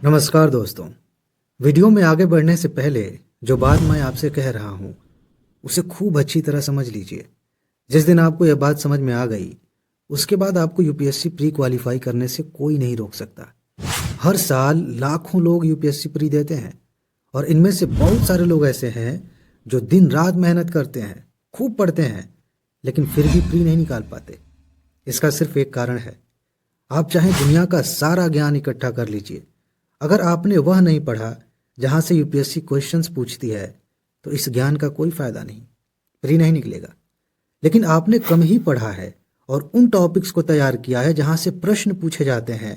नमस्कार दोस्तों। वीडियो में आगे बढ़ने से पहले जो बात मैं आपसे कह रहा हूँ उसे खूब अच्छी तरह समझ लीजिए। जिस दिन आपको यह बात समझ में आ गई उसके बाद आपको यूपीएससी प्री क्वालिफाई करने से कोई नहीं रोक सकता। हर साल लाखों लोग यूपीएससी प्री देते हैं और इनमें से बहुत सारे लोग ऐसे हैं जो दिन रात मेहनत करते हैं, खूब पढ़ते हैं, लेकिन फिर भी प्री नहीं निकाल पाते। इसका सिर्फ एक कारण है, आप चाहे दुनिया का सारा ज्ञान इकट्ठा कर लीजिए, अगर आपने वह नहीं पढ़ा जहां से यूपीएससी क्वेश्चंस पूछती है तो इस ज्ञान का कोई फायदा नहीं, प्री नहीं निकलेगा। लेकिन आपने कम ही पढ़ा है और उन टॉपिक्स को तैयार किया है जहां से प्रश्न पूछे जाते हैं,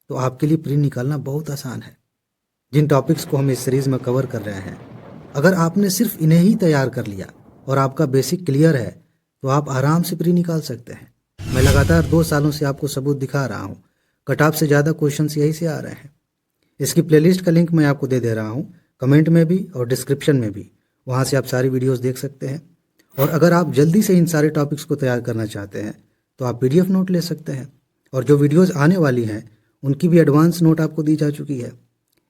तो आपके लिए प्री निकालना बहुत आसान है। जिन टॉपिक्स को हम इस सीरीज में कवर कर रहे हैं, अगर आपने सिर्फ इन्हें ही तैयार कर लिया और आपका बेसिक क्लियर है तो आप आराम से प्री निकाल सकते हैं। मैं लगातार 2 सालों से आपको सबूत दिखा रहा हूँ। कट ऑफ से ज़्यादा क्वेश्चंस यही से आ रहे हैं। इसकी प्लेलिस्ट का लिंक मैं आपको दे रहा हूँ, कमेंट में भी और डिस्क्रिप्शन में भी। वहाँ से आप सारी वीडियोस देख सकते हैं। और अगर आप जल्दी से इन सारे टॉपिक्स को तैयार करना चाहते हैं तो आप पीडीएफ नोट ले सकते हैं। और जो वीडियोस आने वाली हैं उनकी भी एडवांस नोट आपको दी जा चुकी है।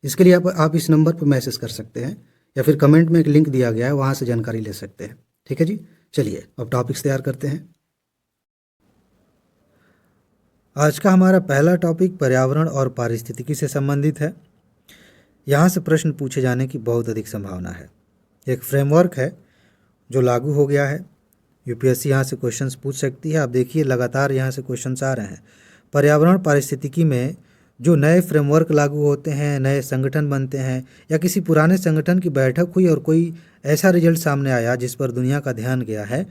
इसके लिए आप इस नंबर पर मैसेज कर सकते हैं या फिर कमेंट में एक लिंक दिया गया है, वहाँ से जानकारी ले सकते हैं। ठीक है जी, चलिए अब टॉपिक्स तैयार करते हैं। आज का हमारा पहला टॉपिक पर्यावरण और पारिस्थितिकी से संबंधित है। यहाँ से प्रश्न पूछे जाने की बहुत अधिक संभावना है। एक फ्रेमवर्क है जो लागू हो गया है। यूपीएससी यहाँ से क्वेश्चंस पूछ सकती है। आप देखिए लगातार यहाँ से क्वेश्चंस आ रहे हैं। पर्यावरण पारिस्थितिकी में जो नए फ्रेमवर्क लागू होते हैं, नए संगठन बनते हैं, या किसी पुराने संगठन की बैठक हुई और कोई ऐसा रिजल्ट सामने आया जिस पर दुनिया का ध्यान गया है,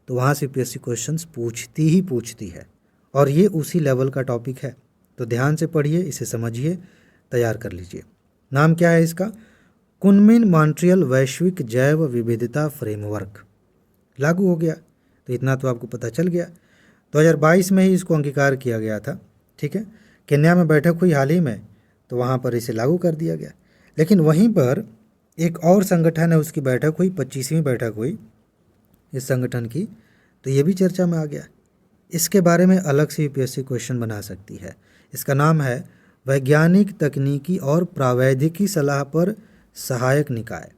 तो वहाँ से यूपीएससी क्वेश्चंस पूछती है। और ये उसी लेवल का टॉपिक है, तो ध्यान से पढ़िए, इसे समझिए, तैयार कर लीजिए। नाम क्या है इसका? कुनमिन मॉन्ट्रियल वैश्विक जैव विविधता फ्रेमवर्क लागू हो गया। तो इतना तो आपको पता चल गया। 2022 में ही इसको अंगीकार किया गया था। ठीक है, केन्या में बैठक हुई हाल ही में, तो वहाँ पर इसे लागू कर दिया गया। लेकिन वहीं पर एक और संगठन है, उसकी बैठक हुई, 25वीं बैठक हुई इस संगठन की, तो ये भी चर्चा में आ गया। इसके बारे में अलग से यूपीएससी क्वेश्चन बना सकती है। इसका नाम है वैज्ञानिक तकनीकी और प्रावैधिकी सलाह पर सहायक निकाय,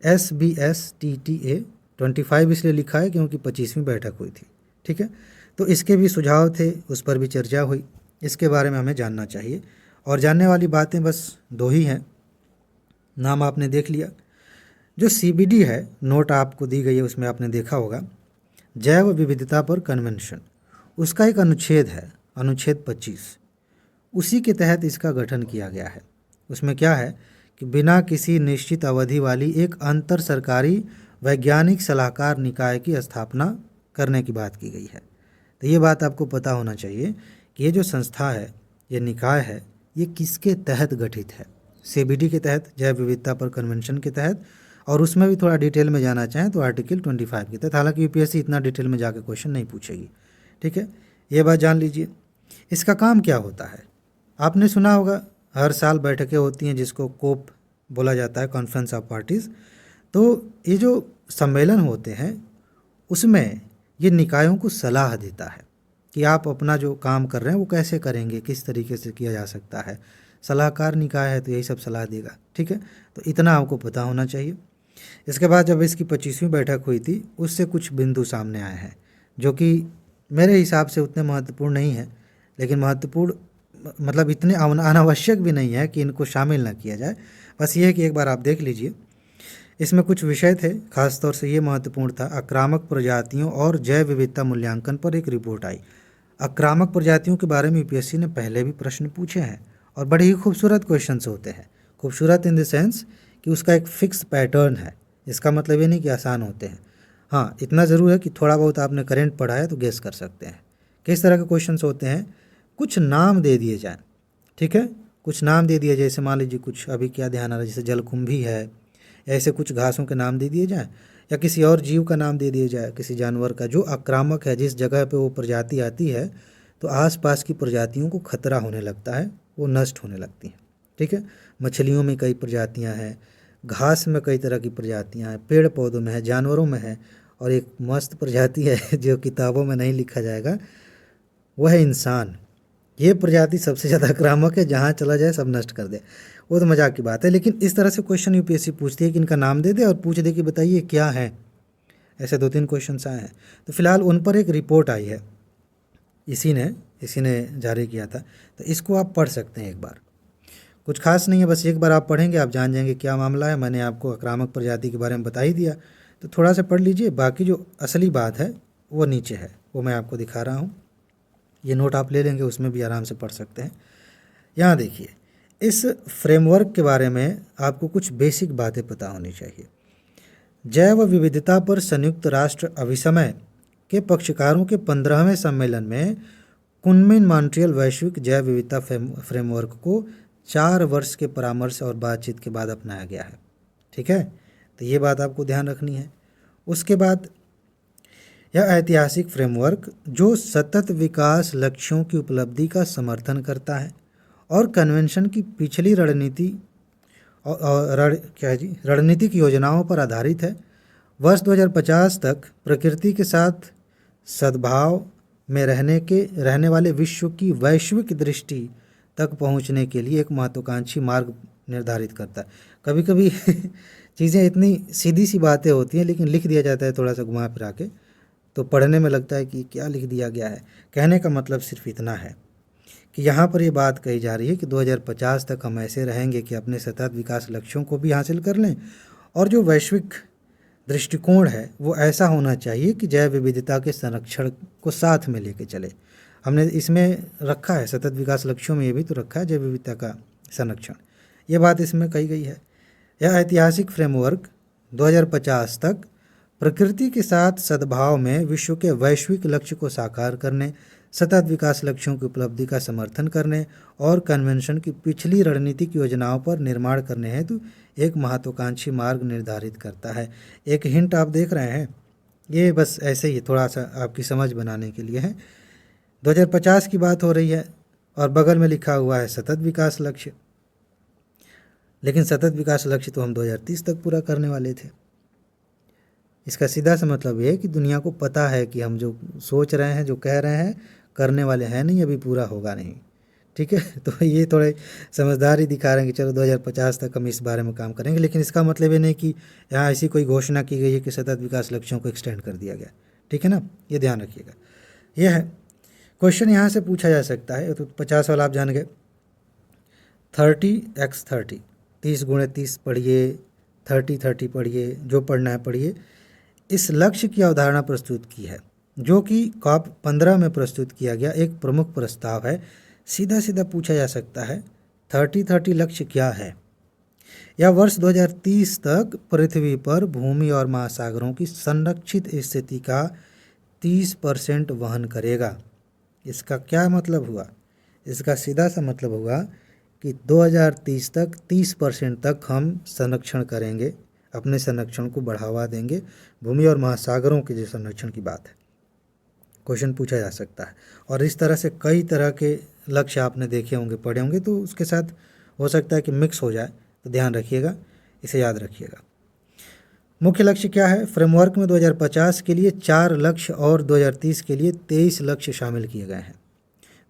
SBSTTA 25 इसलिए लिखा है क्योंकि 25वीं बैठक हुई थी। ठीक है, तो इसके भी सुझाव थे, उस पर भी चर्चा हुई। इसके बारे में हमें जानना चाहिए और जानने वाली बातें बस 2 ही हैं। नाम आपने देख लिया। जो CBD है, नोट आपको दी गई है, उसमें आपने देखा होगा जैव विविधता पर कन्वेंशन, उसका एक अनुच्छेद है, अनुच्छेद 25। उसी के तहत इसका गठन किया गया है। उसमें क्या है कि बिना किसी निश्चित अवधि वाली एक अंतर सरकारी वैज्ञानिक सलाहकार निकाय की स्थापना करने की बात की गई है। तो ये बात आपको पता होना चाहिए कि ये जो संस्था है, ये निकाय है, ये किसके तहत गठित है? CBD के तहत, जैव विविधता पर कन्वेंशन के तहत। और उसमें भी थोड़ा डिटेल में जाना चाहें तो आर्टिकल 25 के तहत। हालांकि यूपीएससी इतना डिटेल में जाकर क्वेश्चन नहीं पूछेगी। ठीक है, ये बात जान लीजिए। इसका काम क्या होता है? आपने सुना होगा हर साल बैठकें होती हैं जिसको कोप बोला जाता है, कॉन्फ्रेंस ऑफ पार्टीज़। तो ये जो सम्मेलन होते हैं उसमें ये निकायों को सलाह देता है कि आप अपना जो काम कर रहे हैं वो कैसे करेंगे, किस तरीके से किया जा सकता है। सलाहकार निकाय है तो यही सब सलाह देगा। ठीक है, तो इतना आपको पता होना चाहिए। इसके बाद जब इसकी 25वीं बैठक हुई थी, उससे कुछ बिंदु सामने आए हैं जो कि मेरे हिसाब से उतने महत्वपूर्ण नहीं है, लेकिन महत्वपूर्ण मतलब इतने अनावश्यक भी नहीं है कि इनको शामिल ना किया जाए। बस ये है कि एक बार आप देख लीजिए। इसमें कुछ विषय थे, खासतौर से ये महत्वपूर्ण था, आक्रामक प्रजातियों और जैव विविधता मूल्यांकन पर एक रिपोर्ट आई। आक्रामक प्रजातियों के बारे में यूपीएससी ने पहले भी प्रश्न पूछे हैं और बड़े ही खूबसूरत क्वेश्चंस होते हैं। खूबसूरत इन द सेंस कि उसका एक फिक्स पैटर्न है। इसका मतलब ये नहीं कि आसान होते हैं। हाँ, इतना ज़रूर है कि थोड़ा बहुत आपने करंट पढ़ा है तो गेस कर सकते हैं। किस तरह के क्वेश्चंस होते हैं? कुछ नाम दे दिए जाएँ। ठीक है, कुछ नाम दे दिए, जैसे मान लीजिए कुछ अभी क्या ध्यान आ रहा है, जैसे जलकुंभी है, ऐसे कुछ घासों के नाम दे दिए जाएँ, या किसी और जीव का नाम दे दिया जाए, किसी जानवर का जो आक्रामक है, जिस जगह पे वो प्रजाति आती है तो आसपास की प्रजातियों को खतरा होने लगता है, वो नष्ट होने लगती हैं। ठीक है, मछलियों में कई प्रजातियां हैं, घास में कई तरह की प्रजातियां हैं, पेड़ पौधों में है, जानवरों में है, और एक मस्त प्रजाति है जो किताबों में नहीं लिखा जाएगा, वह है इंसान। ये प्रजाति सबसे ज़्यादा आक्रामक है, जहाँ चला जाए सब नष्ट कर दे। वो तो मजाक की बात है, लेकिन इस तरह से क्वेश्चन यूपीएससी पूछती है कि इनका नाम दे दे और पूछ दे कि बताइए क्या है। ऐसे 2-3 क्वेश्चन आए हैं। तो फिलहाल उन पर एक रिपोर्ट आई है, इसी ने जारी किया था, तो इसको आप पढ़ सकते हैं एक बार। कुछ खास नहीं है, बस एक बार आप पढ़ेंगे आप जान जाएंगे क्या मामला है। मैंने आपको आक्रामक प्रजाति के बारे में बता ही दिया, तो थोड़ा सा पढ़ लीजिए। बाकी जो असली बात है वो नीचे है, वो मैं आपको दिखा रहा हूँ। ये नोट आप ले लेंगे, उसमें भी आराम से पढ़ सकते हैं। यहाँ देखिए, इस फ्रेमवर्क के बारे में आपको कुछ बेसिक बातें पता होनी चाहिए। जैव विविधता पर संयुक्त राष्ट्र अभिसमय के पक्षकारों के 15वें सम्मेलन में कुनमिन मॉन्ट्रियल वैश्विक जैव विविधता फ्रेमवर्क को 4 वर्ष के परामर्श और बातचीत के बाद अपनाया गया है। ठीक है, तो ये बात आपको ध्यान रखनी है। उसके बाद यह ऐतिहासिक फ्रेमवर्क जो सतत विकास लक्ष्यों की उपलब्धि का समर्थन करता है और कन्वेंशन की पिछली रणनीतिक योजनाओं पर आधारित है, वर्ष 2050 तक प्रकृति के साथ सद्भाव में रहने वाले विश्व की वैश्विक दृष्टि तक पहुंचने के लिए एक महत्वाकांक्षी मार्ग निर्धारित करता है। कभी कभी चीज़ें इतनी सीधी सी बातें होती हैं, लेकिन लिख दिया जाता है थोड़ा सा घुमा फिरा के, तो पढ़ने में लगता है कि क्या लिख दिया गया है। कहने का मतलब सिर्फ इतना है कि यहाँ पर ये बात कही जा रही है कि 2050 तक हम ऐसे रहेंगे कि अपने सतत विकास लक्ष्यों को भी हासिल कर लें, और जो वैश्विक दृष्टिकोण है वो ऐसा होना चाहिए कि जैव विविधता के संरक्षण को साथ में लेके चले। हमने इसमें रखा है, सतत विकास लक्ष्यों में ये भी तो रखा है जैव विविधता का संरक्षण, ये बात इसमें कही गई है। यह ऐतिहासिक फ्रेमवर्क 2050 तक प्रकृति के साथ सद्भाव में विश्व के वैश्विक लक्ष्य को साकार करने, सतत विकास लक्ष्यों की उपलब्धि का समर्थन करने और कन्वेंशन की पिछली रणनीतिक योजनाओं पर निर्माण करने हेतु एक महत्वाकांक्षी मार्ग निर्धारित करता है। एक हिंट आप देख रहे हैं, ये बस ऐसे ही थोड़ा सा आपकी समझ बनाने के लिए है। 2050 की बात हो रही है और बगल में लिखा हुआ है सतत विकास लक्ष्य, लेकिन सतत विकास लक्ष्य तो हम 2030 तक पूरा करने वाले थे। इसका सीधा सा मतलब ये है कि दुनिया को पता है कि हम जो सोच रहे हैं, जो कह रहे हैं, करने वाले हैं नहीं, अभी पूरा होगा नहीं। ठीक है, तो ये थोड़े समझदारी दिखा रहे हैं कि चलो 2050 तक हम इस बारे में काम करेंगे, लेकिन इसका मतलब ये नहीं कि यहाँ ऐसी कोई घोषणा की गई है कि सतत विकास लक्ष्यों को एक्सटेंड कर दिया गया। ठीक है ना, ये ध्यान रखिएगा। यह है क्वेश्चन, यहाँ से पूछा जा सकता है। तो 50 वाला आप जान गए, 30x30, 30 × 30 पढ़िए, 30 पढ़िए, जो पढ़ना है पढ़िए। इस लक्ष्य की अवधारणा प्रस्तुत की है जो कि COP 15 में प्रस्तुत किया गया एक प्रमुख प्रस्ताव है। सीधा सीधा पूछा जा सकता है 30-30 लक्ष्य क्या है। यह वर्ष 2030 तक पृथ्वी पर भूमि और महासागरों की संरक्षित स्थिति का 30% वहन करेगा। इसका क्या मतलब हुआ? इसका सीधा सा मतलब हुआ कि 2030 तक 30% तक हम संरक्षण करेंगे, अपने संरक्षण को बढ़ावा देंगे। भूमि और महासागरों के जो संरक्षण की बात है, क्वेश्चन पूछा जा सकता है। और इस तरह से कई तरह के लक्ष्य आपने देखे होंगे, पढ़े होंगे, तो उसके साथ हो सकता है कि मिक्स हो जाए, तो ध्यान रखिएगा, इसे याद रखिएगा। मुख्य लक्ष्य क्या है? फ्रेमवर्क में 2050 के लिए 4 लक्ष्य और 2030 के लिए 23 लक्ष्य शामिल किए गए हैं।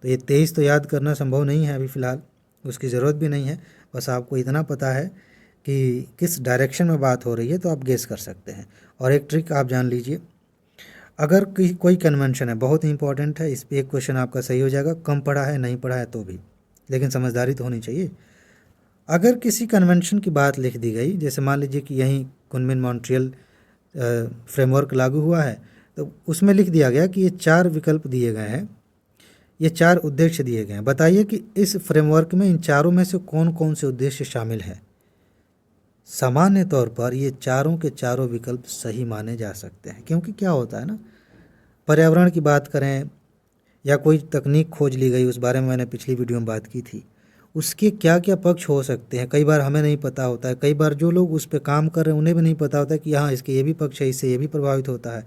तो ये 23 तो याद करना संभव नहीं है अभी फ़िलहाल, उसकी ज़रूरत भी नहीं है। बस आपको इतना पता है कि किस डायरेक्शन में बात हो रही है, तो आप गेस कर सकते हैं। और एक ट्रिक आप जान लीजिए, अगर कोई कन्वेंशन है, बहुत ही इंपॉर्टेंट है, इस पर एक क्वेश्चन आपका सही हो जाएगा, कम पढ़ा है नहीं पढ़ा है तो भी, लेकिन समझदारी तो होनी चाहिए। अगर किसी कन्वेंशन की बात लिख दी गई, जैसे मान लीजिए कि यहीं कुनमिन मॉन्ट्रियल फ्रेमवर्क लागू हुआ है, तो उसमें लिख दिया गया कि ये 4 विकल्प दिए गए हैं, ये 4 उद्देश्य दिए गए हैं। बताइए कि इस फ्रेमवर्क में इन चारों में से कौन कौन से उद्देश्य शामिल हैं। सामान्य तौर पर ये चारों के चारों विकल्प सही माने जा सकते हैं, क्योंकि क्या होता है ना, पर्यावरण की बात करें या कोई तकनीक खोज ली गई, उस बारे में मैंने पिछली वीडियो में बात की थी, उसके क्या क्या पक्ष हो सकते हैं, कई बार हमें नहीं पता होता है। कई बार जो लोग उस पर काम कर रहे हैं उन्हें भी नहीं पता होता है कि हाँ इसके ये भी पक्ष है, इससे ये भी प्रभावित होता है।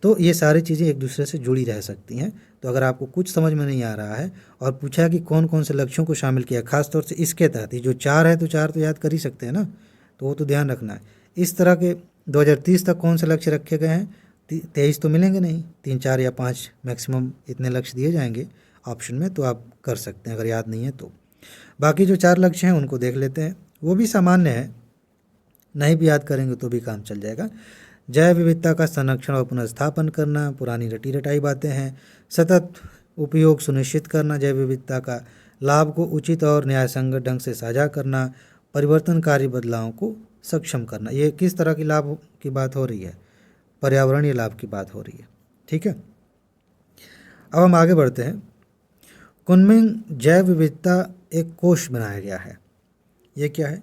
तो ये सारी चीज़ें एक दूसरे से जुड़ी रह सकती हैं। तो अगर आपको कुछ समझ में नहीं आ रहा है और पूछा कि कौन कौन से लक्ष्यों को शामिल किया, खासतौर से इसके तहत, ये जो 4 है तो 4 तो याद कर ही सकते हैं ना, तो वो तो ध्यान रखना है। इस तरह के 2030 तक कौन से लक्ष्य रखे गए हैं? 23 तो मिलेंगे नहीं, 3, 4 या 5 मैक्सिमम इतने लक्ष्य दिए जाएंगे। ऑप्शन में, तो आप कर सकते हैं अगर याद नहीं है तो। बाकी जो 4 लक्ष्य हैं उनको देख लेते हैं, वो भी सामान्य है, नहीं भी याद करेंगे तो भी काम चल जाएगा। जैव विविधता का संरक्षण और पुनर्स्थापन करना, पुरानी रटी रटाई बातें हैं। सतत उपयोग सुनिश्चित करना, जैव विविधता का लाभ को उचित और न्यायसंगत ढंग से साझा करना, परिवर्तनकारी बदलावों को सक्षम करना। ये किस तरह की लाभ की बात हो रही है? पर्यावरणीय लाभ की बात हो रही है, ठीक है। अब हम आगे बढ़ते हैं। कुनमिंग जैव विविधता एक कोष बनाया गया है। ये क्या है?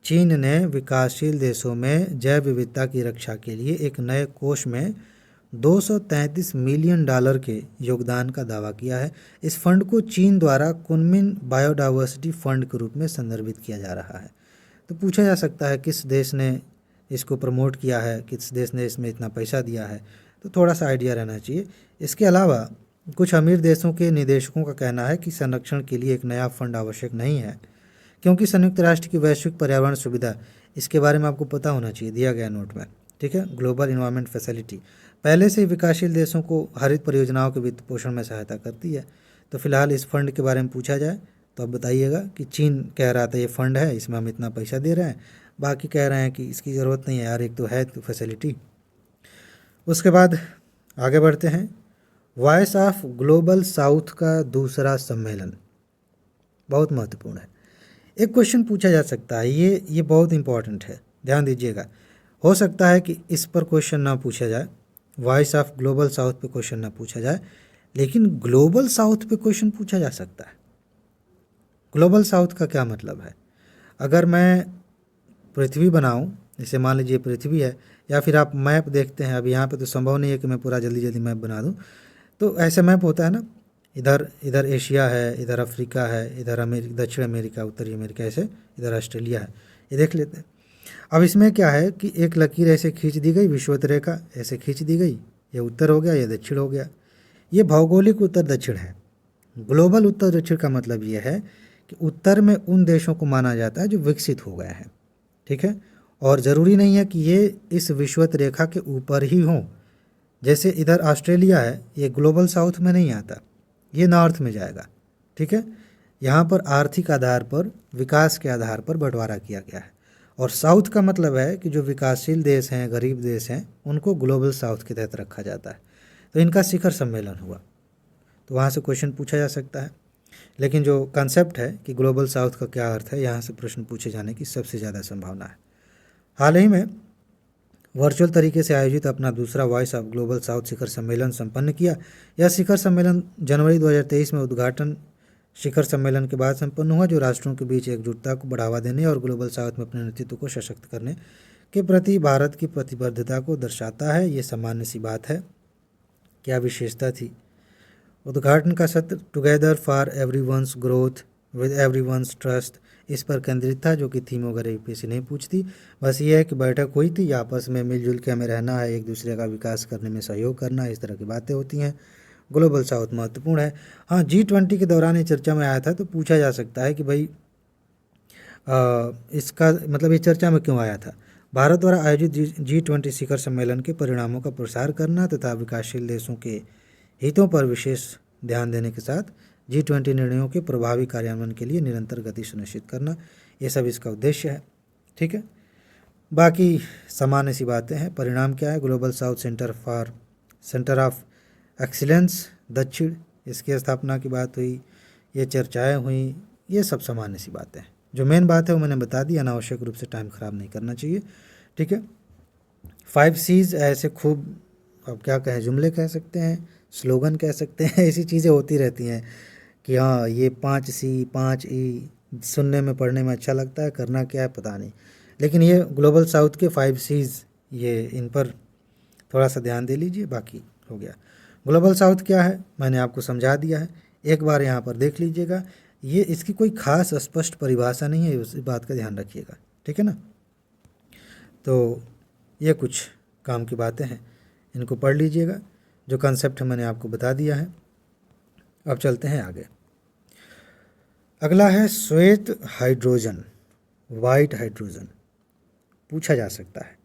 चीन ने विकासशील देशों में जैव विविधता की रक्षा के लिए एक नए कोष में $233 मिलियन के योगदान का दावा किया है। इस फंड को चीन द्वारा कुनमिंग बायोडाइवर्सिटी फंड के रूप में संदर्भित किया जा रहा है। तो पूछा जा सकता है किस देश ने इसको प्रमोट किया है, किस देश ने इसमें इतना पैसा दिया है, तो थोड़ा सा आइडिया रहना चाहिए। इसके अलावा कुछ अमीर देशों के निदेशकों का कहना है कि संरक्षण के लिए एक नया फंड आवश्यक नहीं है, क्योंकि संयुक्त राष्ट्र की वैश्विक पर्यावरण सुविधा, इसके बारे में आपको पता होना चाहिए, दिया गया नोट में, ठीक है। ग्लोबल इन्वायरमेंट फैसिलिटी पहले से ही विकासशील देशों को हरित परियोजनाओं के वित्त पोषण में सहायता करती है। तो फिलहाल इस फंड के बारे में पूछा जाए तो अब बताइएगा कि चीन कह रहा था ये फंड है, इसमें हम इतना पैसा दे रहे हैं, बाकी कह रहे हैं कि इसकी ज़रूरत नहीं है यार, एक तो है तो फैसिलिटी। उसके बाद आगे बढ़ते हैं। वॉइस ऑफ ग्लोबल साउथ का दूसरा सम्मेलन बहुत महत्वपूर्ण है। एक क्वेश्चन पूछा जा सकता है, ये बहुत इंपॉर्टेंट है, ध्यान दीजिएगा। हो सकता है कि इस पर क्वेश्चन ना पूछा जाए, वॉइस ऑफ ग्लोबल साउथ पे क्वेश्चन ना पूछा जाए, लेकिन ग्लोबल साउथ पे क्वेश्चन पूछा जा सकता है। ग्लोबल साउथ का क्या मतलब है? अगर मैं पृथ्वी बनाऊं, जैसे मान लीजिए पृथ्वी है, या फिर आप मैप देखते हैं, अब यहाँ पे तो संभव नहीं है कि मैं पूरा जल्दी जल्दी मैप बना दूं, तो ऐसे मैप होता है ना, इधर एशिया है, इधर अफ्रीका है, इधर दक्षिण अमेरिका, उत्तरी अमेरिका, ऐसे इधर ऑस्ट्रेलिया है, ये देख लेते हैं। अब इसमें क्या है कि एक लकीर ऐसे खींच दी गई, विषुवत रेखा ऐसे खींच दी गई, ये उत्तर हो गया, ये दक्षिण हो गया। ये भौगोलिक उत्तर दक्षिण है। ग्लोबल उत्तर दक्षिण का मतलब ये है कि उत्तर में उन देशों को माना जाता है जो विकसित हो गए हैं, ठीक है, और ज़रूरी नहीं है कि ये इस विषुवत रेखा के ऊपर ही हों। जैसे इधर ऑस्ट्रेलिया है, ये ग्लोबल साउथ में नहीं आता, ये नॉर्थ में जाएगा, ठीक है। यहाँ पर आर्थिक आधार पर, विकास के आधार पर बंटवारा किया गया है। और साउथ का मतलब है कि जो विकासशील देश हैं, गरीब देश हैं, उनको ग्लोबल साउथ के तहत रखा जाता है। तो इनका शिखर सम्मेलन हुआ, तो वहाँ से क्वेश्चन पूछा जा सकता है। लेकिन जो कॉन्सेप्ट है कि ग्लोबल साउथ का क्या अर्थ है, यहाँ से प्रश्न पूछे जाने की सबसे ज़्यादा संभावना है। हाल ही में वर्चुअल तरीके से आयोजित अपना दूसरा वॉइस ऑफ ग्लोबल साउथ शिखर सम्मेलन संपन्न किया। यह शिखर सम्मेलन जनवरी 2023 में उद्घाटन शिखर सम्मेलन के बाद संपन्न हुआ, जो राष्ट्रों के बीच एकजुटता को बढ़ावा देने और ग्लोबल साउथ में अपने नेतृत्व को सशक्त करने के प्रति भारत की प्रतिबद्धता को दर्शाता है। ये सामान्य सी बात है। क्या विशेषता थी? उद्घाटन का सत्र together for everyone's growth with everyone's trust, इस पर केंद्रित था, जो कि थीम वगैरह यूपीएससी नहीं पूछती। बस ये है कि बैठक हुई थी, आपस में मिलजुल के हमें रहना है, एक दूसरे का विकास करने में सहयोग करना है, इस तरह की बातें होती हैं। ग्लोबल साउथ महत्वपूर्ण है। हाँ, G20 के दौरान ये चर्चा में आया था, तो पूछा जा सकता है कि भाई इसका मतलब ये चर्चा में क्यों आया था। भारत द्वारा आयोजित G20 शिखर सम्मेलन के परिणामों का प्रसार करना तथा विकासशील देशों के हितों पर विशेष ध्यान देने के साथ G20 निर्णयों के प्रभावी कार्यान्वयन के लिए निरंतर गति सुनिश्चित करना, ये सब इसका उद्देश्य है, ठीक है। बाकी सामान्य सी बातें हैं। परिणाम क्या है? Global south centre of excellence दक्षिण, इसकी स्थापना की बात हुई, ये चर्चाएं हुई, ये सब सामान्य सी बातें हैं। जो मेन बात है वो मैंने बता दी, अनावश्यक रूप से टाइम ख़राब नहीं करना चाहिए, ठीक है। 5 C's ऐसे खूब, अब क्या कहें, जुमले कह सकते हैं, स्लोगन कह सकते हैं, ऐसी चीज़ें होती रहती हैं कि हाँ ये 5C 5E सुनने में पढ़ने में अच्छा लगता है, करना क्या है पता नहीं। लेकिन ये ग्लोबल साउथ के 5 C's, ये इन पर थोड़ा सा ध्यान दे लीजिए, बाकी हो गया। ग्लोबल साउथ क्या है मैंने आपको समझा दिया है, एक बार यहाँ पर देख लीजिएगा। ये इसकी कोई खास स्पष्ट परिभाषा नहीं है, उस बात का ध्यान रखिएगा, ठीक है ना। तो ये कुछ काम की बातें हैं, इनको पढ़ लीजिएगा। जो कॉन्सेप्ट मैंने आपको बता दिया है। अब चलते हैं आगे। अगला है श्वेत हाइड्रोजन, वाइट हाइड्रोजन, पूछा जा सकता है।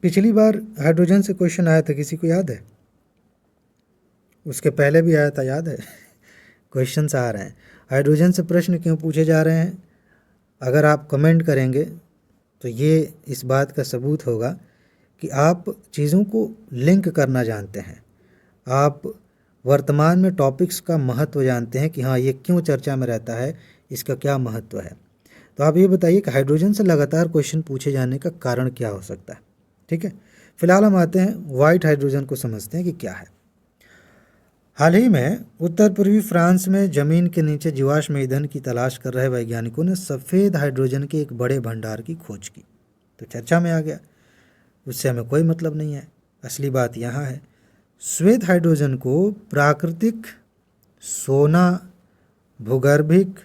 पिछली बार हाइड्रोजन से क्वेश्चन आया था, किसी को याद है? उसके पहले भी आया था, याद है? क्वेश्चंस आ रहे हैं, हाइड्रोजन से प्रश्न क्यों पूछे जा रहे हैं? अगर आप कमेंट करेंगे तो ये इस बात का सबूत होगा कि आप चीज़ों को लिंक करना जानते हैं, आप वर्तमान में टॉपिक्स का महत्व जानते हैं कि हाँ ये क्यों चर्चा में रहता है, इसका क्या महत्व है। तो आप ये बताइए कि हाइड्रोजन से लगातार क्वेश्चन पूछे जाने का कारण क्या हो सकता है। ठीक है, फिलहाल हम आते हैं वाइट हाइड्रोजन को समझते हैं कि क्या है। हाल ही में उत्तर पूर्वी फ्रांस में जमीन के नीचे जीवाश्म ईंधन की तलाश कर रहे वैज्ञानिकों ने सफ़ेद हाइड्रोजन के एक बड़े भंडार की खोज की। तो चर्चा में आ गया, उससे हमें कोई मतलब नहीं है। असली बात यहाँ है, श्वेत हाइड्रोजन को प्राकृतिक, सोना, भूगर्भिक,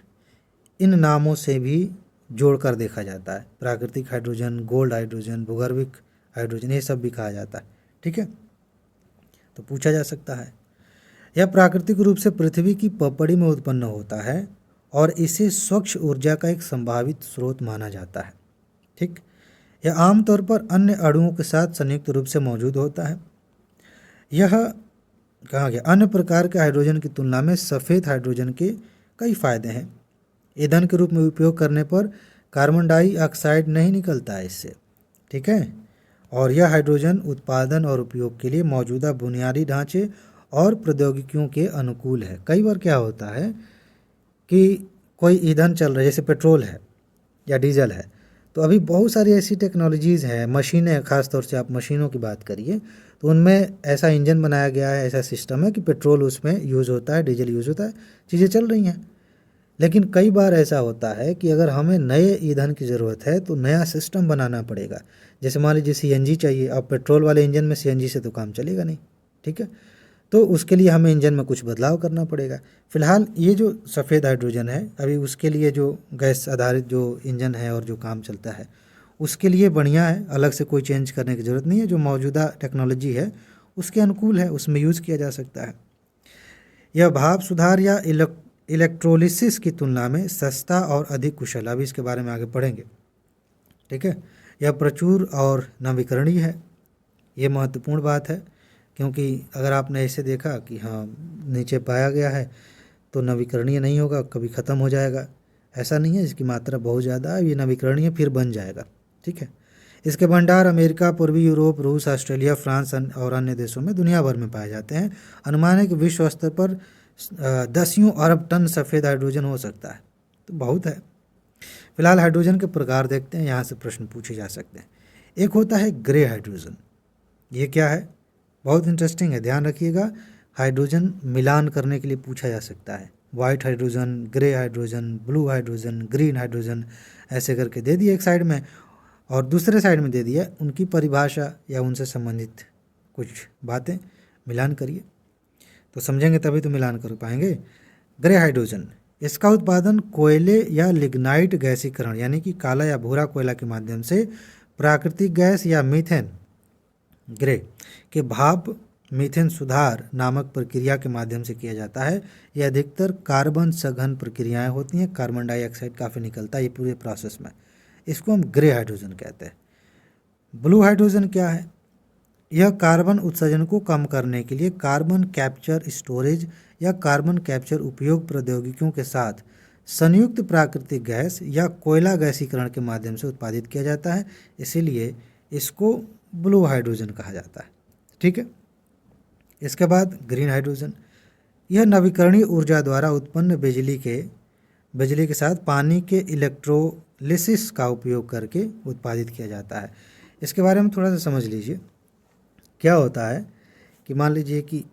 इन नामों से भी जोड़कर देखा जाता है। प्राकृतिक हाइड्रोजन, गोल्ड हाइड्रोजन, भूगर्भिक हाइड्रोजन, ये सब भी कहा जाता है। ठीक है, तो पूछा जा सकता है, यह प्राकृतिक रूप से पृथ्वी की पपड़ी में उत्पन्न होता है और इसे स्वच्छ ऊर्जा का एक संभावित स्रोत माना जाता है। ठीक, यह आमतौर पर अन्य अणुओं के साथ संयुक्त रूप से मौजूद होता है। यह कहा गया, अन्य प्रकार के हाइड्रोजन की तुलना में सफ़ेद हाइड्रोजन के कई फायदे हैं। ईंधन के रूप में उपयोग करने पर कार्बन डाइऑक्साइड नहीं निकलता है इससे। ठीक है, और यह हाइड्रोजन उत्पादन और उपयोग के लिए मौजूदा बुनियादी ढांचे और प्रौद्योगिकियों के अनुकूल है। कई बार क्या होता है कि कोई ईंधन चल रहा है, जैसे पेट्रोल है या डीजल है, तो अभी बहुत सारी ऐसी टेक्नोलॉजीज़ हैं, मशीनें, ख़ास तौर से आप मशीनों की बात करिए तो उनमें ऐसा इंजन बनाया गया है, ऐसा सिस्टम है कि पेट्रोल उसमें यूज़ होता है, डीजल यूज़ होता है, चीज़ें चल रही हैं। लेकिन कई बार ऐसा होता है कि अगर हमें नए ईंधन की ज़रूरत है तो नया सिस्टम बनाना पड़ेगा। जैसे मान लीजिए सीएनजी चाहिए, अब पेट्रोल वाले इंजन में सीएनजी से तो काम चलेगा नहीं। ठीक है, तो उसके लिए हमें इंजन में कुछ बदलाव करना पड़ेगा। फ़िलहाल ये जो सफ़ेद हाइड्रोजन है, अभी उसके लिए जो गैस आधारित जो इंजन है और जो काम चलता है उसके लिए बढ़िया है, अलग से कोई चेंज करने की ज़रूरत नहीं है। जो मौजूदा टेक्नोलॉजी है उसके अनुकूल है, उसमें यूज़ किया जा सकता है। यह भाप सुधार या इलेक्ट्रोलिसिस की तुलना में सस्ता और अधिक कुशल, अभी इसके बारे में आगे पढ़ेंगे। ठीक है, यह प्रचुर और नवीकरणीय है, ये महत्वपूर्ण बात है, क्योंकि अगर आपने ऐसे देखा कि हाँ नीचे पाया गया है तो नवीकरणीय नहीं होगा, कभी ख़त्म हो जाएगा, ऐसा नहीं है। इसकी मात्रा बहुत ज़्यादा है, ये नवीकरणीय फिर बन जाएगा। ठीक है, इसके भंडार अमेरिका, पूर्वी यूरोप, रूस, ऑस्ट्रेलिया, फ्रांस और अन्य देशों में दुनिया भर में पाए जाते हैं। अनुमान है कि विश्व स्तर पर 10 अरब टन सफ़ेद हाइड्रोजन हो सकता है, तो बहुत है। फिलहाल हाइड्रोजन के प्रकार देखते हैं, यहाँ से प्रश्न पूछे जा सकते हैं। एक होता है ग्रे हाइड्रोजन, ये क्या है? बहुत इंटरेस्टिंग है, ध्यान रखिएगा। हाइड्रोजन मिलान करने के लिए पूछा जा सकता है। White hydrogen, grey hydrogen, blue hydrogen, green hydrogen, ऐसे करके दे दिए एक साइड में, और दूसरे साइड में दे दिया उनकी परिभाषा या उनसे संबंधित कुछ बातें, मिलान करिए तो समझेंगे, तभी तो मिलान कर पाएंगे। ग्रे हाइड्रोजन, इसका उत्पादन कोयले या लिग्नाइट गैसीकरण यानी कि काला या भूरा कोयला के माध्यम से प्राकृतिक गैस या मीथेन ग्रे के भाप मीथेन सुधार नामक प्रक्रिया के माध्यम से किया जाता है। यह अधिकतर कार्बन सघन प्रक्रियाएं होती हैं, कार्बन डाइऑक्साइड काफ़ी निकलता है ये पूरे प्रोसेस में, इसको हम ग्रे हाइड्रोजन कहते हैं। ब्लू हाइड्रोजन क्या है? यह कार्बन उत्सर्जन को कम करने के लिए कार्बन कैप्चर स्टोरेज या कार्बन कैप्चर उपयोग प्रौद्योगिकियों के साथ संयुक्त प्राकृतिक गैस या कोयला गैसीकरण के माध्यम से उत्पादित किया जाता है, इसीलिए इसको ब्लू हाइड्रोजन कहा जाता है। ठीक है, इसके बाद ग्रीन हाइड्रोजन, यह नवीकरणीय ऊर्जा द्वारा उत्पन्न बिजली के साथ पानी के इलेक्ट्रोलिसिस का उपयोग करके उत्पादित किया जाता है। इसके बारे में थोड़ा सा समझ लीजिए। क्या होता है कि मान लीजिए कि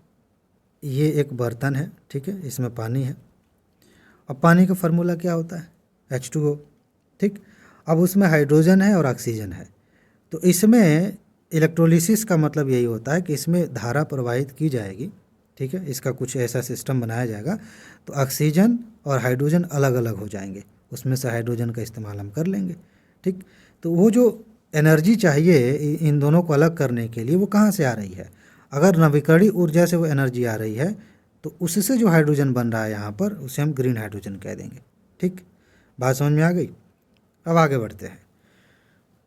ये एक बर्तन है, ठीक है, इसमें पानी है, अब पानी का फार्मूला क्या होता है? H2O। ठीक, अब उसमें हाइड्रोजन है और ऑक्सीजन है, तो इसमें इलेक्ट्रोलिसिस का मतलब यही होता है कि इसमें धारा प्रवाहित की जाएगी। ठीक है, इसका कुछ ऐसा सिस्टम बनाया जाएगा तो ऑक्सीजन और हाइड्रोजन अलग अलग हो जाएंगे, उसमें से हाइड्रोजन का इस्तेमाल हम कर लेंगे। ठीक, तो वो जो एनर्जी चाहिए इन दोनों को अलग करने के लिए वो कहाँ से आ रही है? अगर नवीकरणीय ऊर्जा से वो एनर्जी आ रही है तो उससे जो हाइड्रोजन बन रहा है यहाँ पर, उसे हम ग्रीन हाइड्रोजन कह देंगे। ठीक, बात समझ में आ गई? अब आगे बढ़ते हैं।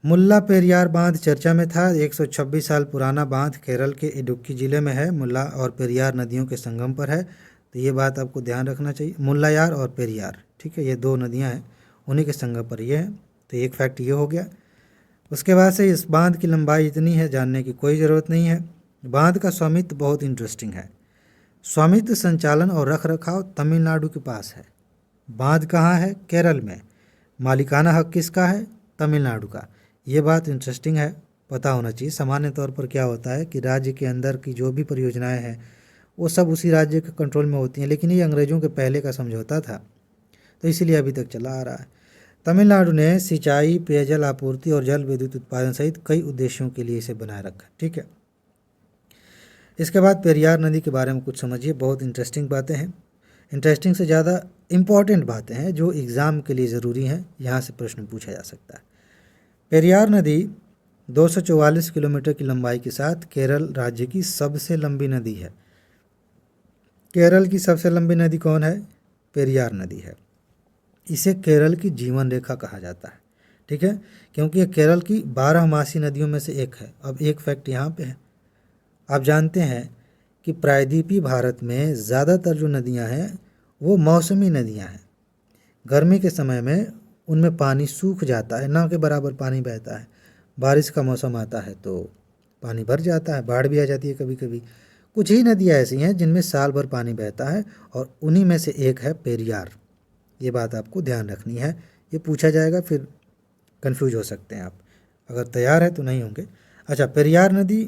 मुल्ला पेरियार बांध चर्चा में था। 126 साल पुराना बांध केरल के इडुक्की जिले में है। मुल्ला और पेरियार नदियों के संगम पर है, तो ये बात आपको ध्यान रखना चाहिए। मुल्लायार और पेरियार, ठीक है, ये दो नदियां हैं, उन्हीं के संगम पर ये है। तो एक फैक्ट ये हो गया। उसके बाद से इस बांध की लंबाई इतनी है, जानने की कोई ज़रूरत नहीं है। बांध का स्वामित्व बहुत इंटरेस्टिंग है। स्वामित्व, संचालन और रख रखाव तमिलनाडु के पास है। बांध कहाँ है? केरल में। मालिकाना हक किसका है? तमिलनाडु का। ये बात इंटरेस्टिंग है, पता होना चाहिए। सामान्य तौर पर क्या होता है कि राज्य के अंदर की जो भी परियोजनाएं हैं वो सब उसी राज्य के कंट्रोल में होती हैं, लेकिन ये अंग्रेज़ों के पहले का समझौता था, तो इसीलिए अभी तक चला आ रहा है। तमिलनाडु ने सिंचाई, पेयजल आपूर्ति और जल विद्युत उत्पादन सहित कई उद्देश्यों के लिए इसे बनाए रखा, ठीक है। इसके बाद पेरियार नदी के बारे में कुछ समझिए। बहुत इंटरेस्टिंग बातें हैं, इंटरेस्टिंग से ज़्यादा इम्पॉर्टेंट बातें हैं जो एग्ज़ाम के लिए ज़रूरी हैं, यहाँ से प्रश्न पूछा जा सकता है। पेरियार नदी 244 किलोमीटर की लंबाई के साथ केरल राज्य की सबसे लंबी नदी है। केरल की सबसे लंबी नदी कौन है? पेरियार नदी है। इसे केरल की जीवन रेखा कहा जाता है, ठीक है, क्योंकि ये केरल की 12 नदियों में से एक है। अब एक फैक्ट यहाँ पे है, आप जानते हैं कि प्रायद्वीपीय भारत में ज़्यादातर जो नदियाँ हैं वो मौसमी नदियाँ हैं। गर्मी के समय में उनमें पानी सूख जाता है, ना के बराबर पानी बहता है। बारिश का मौसम आता है तो पानी भर जाता है, बाढ़ भी आ जाती है कभी कभी। कुछ ही नदियाँ ऐसी हैं जिनमें साल भर पानी बहता है, और उन्हीं में से एक है पेरियार। ये बात आपको ध्यान रखनी है, ये पूछा जाएगा, फिर कंफ्यूज हो सकते हैं आप। अगर तैयार है तो नहीं होंगे। अच्छा, पेरियार नदी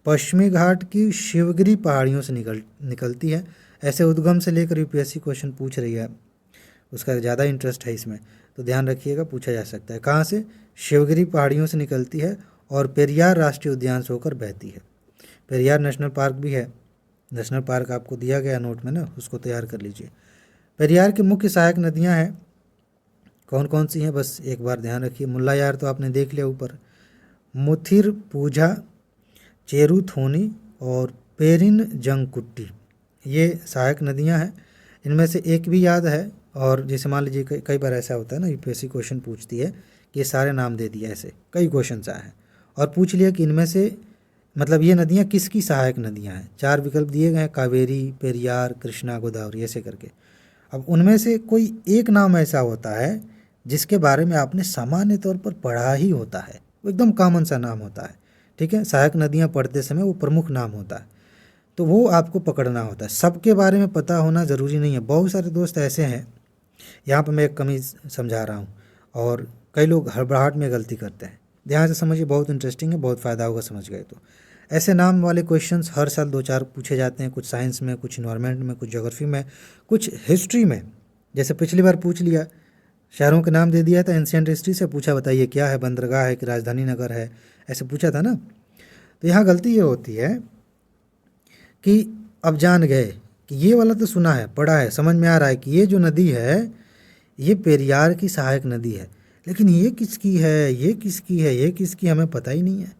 पश्चिमी घाट की शिवगिरी पहाड़ियों से निकलती है। ऐसे उद्गम से लेकर यूपीएससी क्वेश्चन पूछ रही है, उसका ज़्यादा इंटरेस्ट है इसमें, तो ध्यान रखिएगा, पूछा जा सकता है। कहाँ से? शिवगिरी पहाड़ियों से निकलती है और पेरियार राष्ट्रीय उद्यान से होकर बहती है। पेरियार नेशनल पार्क भी है, नेशनल पार्क आपको दिया गया नोट में ना, उसको तैयार कर लीजिए। पेरियार की मुख्य सहायक नदियाँ हैं, कौन कौन सी हैं बस एक बार ध्यान रखिए। मुल्लायार तो आपने देख लिया ऊपर, मुथिर पूजा, चेरुथोनी और पेरिन जंगकुट्टी, ये सहायक नदियां हैं। इनमें से एक भी याद है, और जैसे मान लीजिए कई बार ऐसा होता है ना, यूपीएससी क्वेश्चन पूछती है कि ये सारे नाम दे दिए, ऐसे कई क्वेश्चन आए हैं, और पूछ लिया कि इनमें से मतलब ये नदियां किसकी सहायक नदियां हैं। 4 विकल्प दिए गए हैं, कावेरी, पेरियार, कृष्णा, गोदावरी, ऐसे करके। अब उनमें से कोई एक नाम ऐसा होता है जिसके बारे में आपने सामान्य तौर पर पढ़ा ही होता है, वो एकदम कॉमन सा नाम होता है, ठीक है। सहायक नदियाँ पढ़ते समय वो प्रमुख नाम होता है, तो वो आपको पकड़ना होता है। सबके बारे में पता होना ज़रूरी नहीं है। बहुत सारे दोस्त ऐसे हैं, यहाँ पर मैं एक कमी समझा रहा हूँ, और कई लोग हड़बड़ाहट में गलती करते हैं। ध्यान से समझिए, बहुत इंटरेस्टिंग है, बहुत फ़ायदा होगा समझ गए तो। ऐसे नाम वाले क्वेश्चंस हर साल 2-4 पूछे जाते हैं, कुछ साइंस में, कुछ इन्वायरमेंट में, कुछ ज्योग्राफी में, कुछ हिस्ट्री में। जैसे पिछली बार पूछ लिया, शहरों के नाम दे दिया था, एंशिएंट हिस्ट्री से पूछा, बताइए क्या है, बंदरगाह है कि राजधानी नगर है, ऐसे पूछा था ना। तो यहाँ गलती ये होती है कि अब जान गए कि ये वाला तो सुना है, पढ़ा है, समझ में आ रहा है कि ये जो नदी है ये पेरियार की सहायक नदी है, लेकिन ये किसकी है, ये किसकी है, ये किसकी, हमें पता ही नहीं है।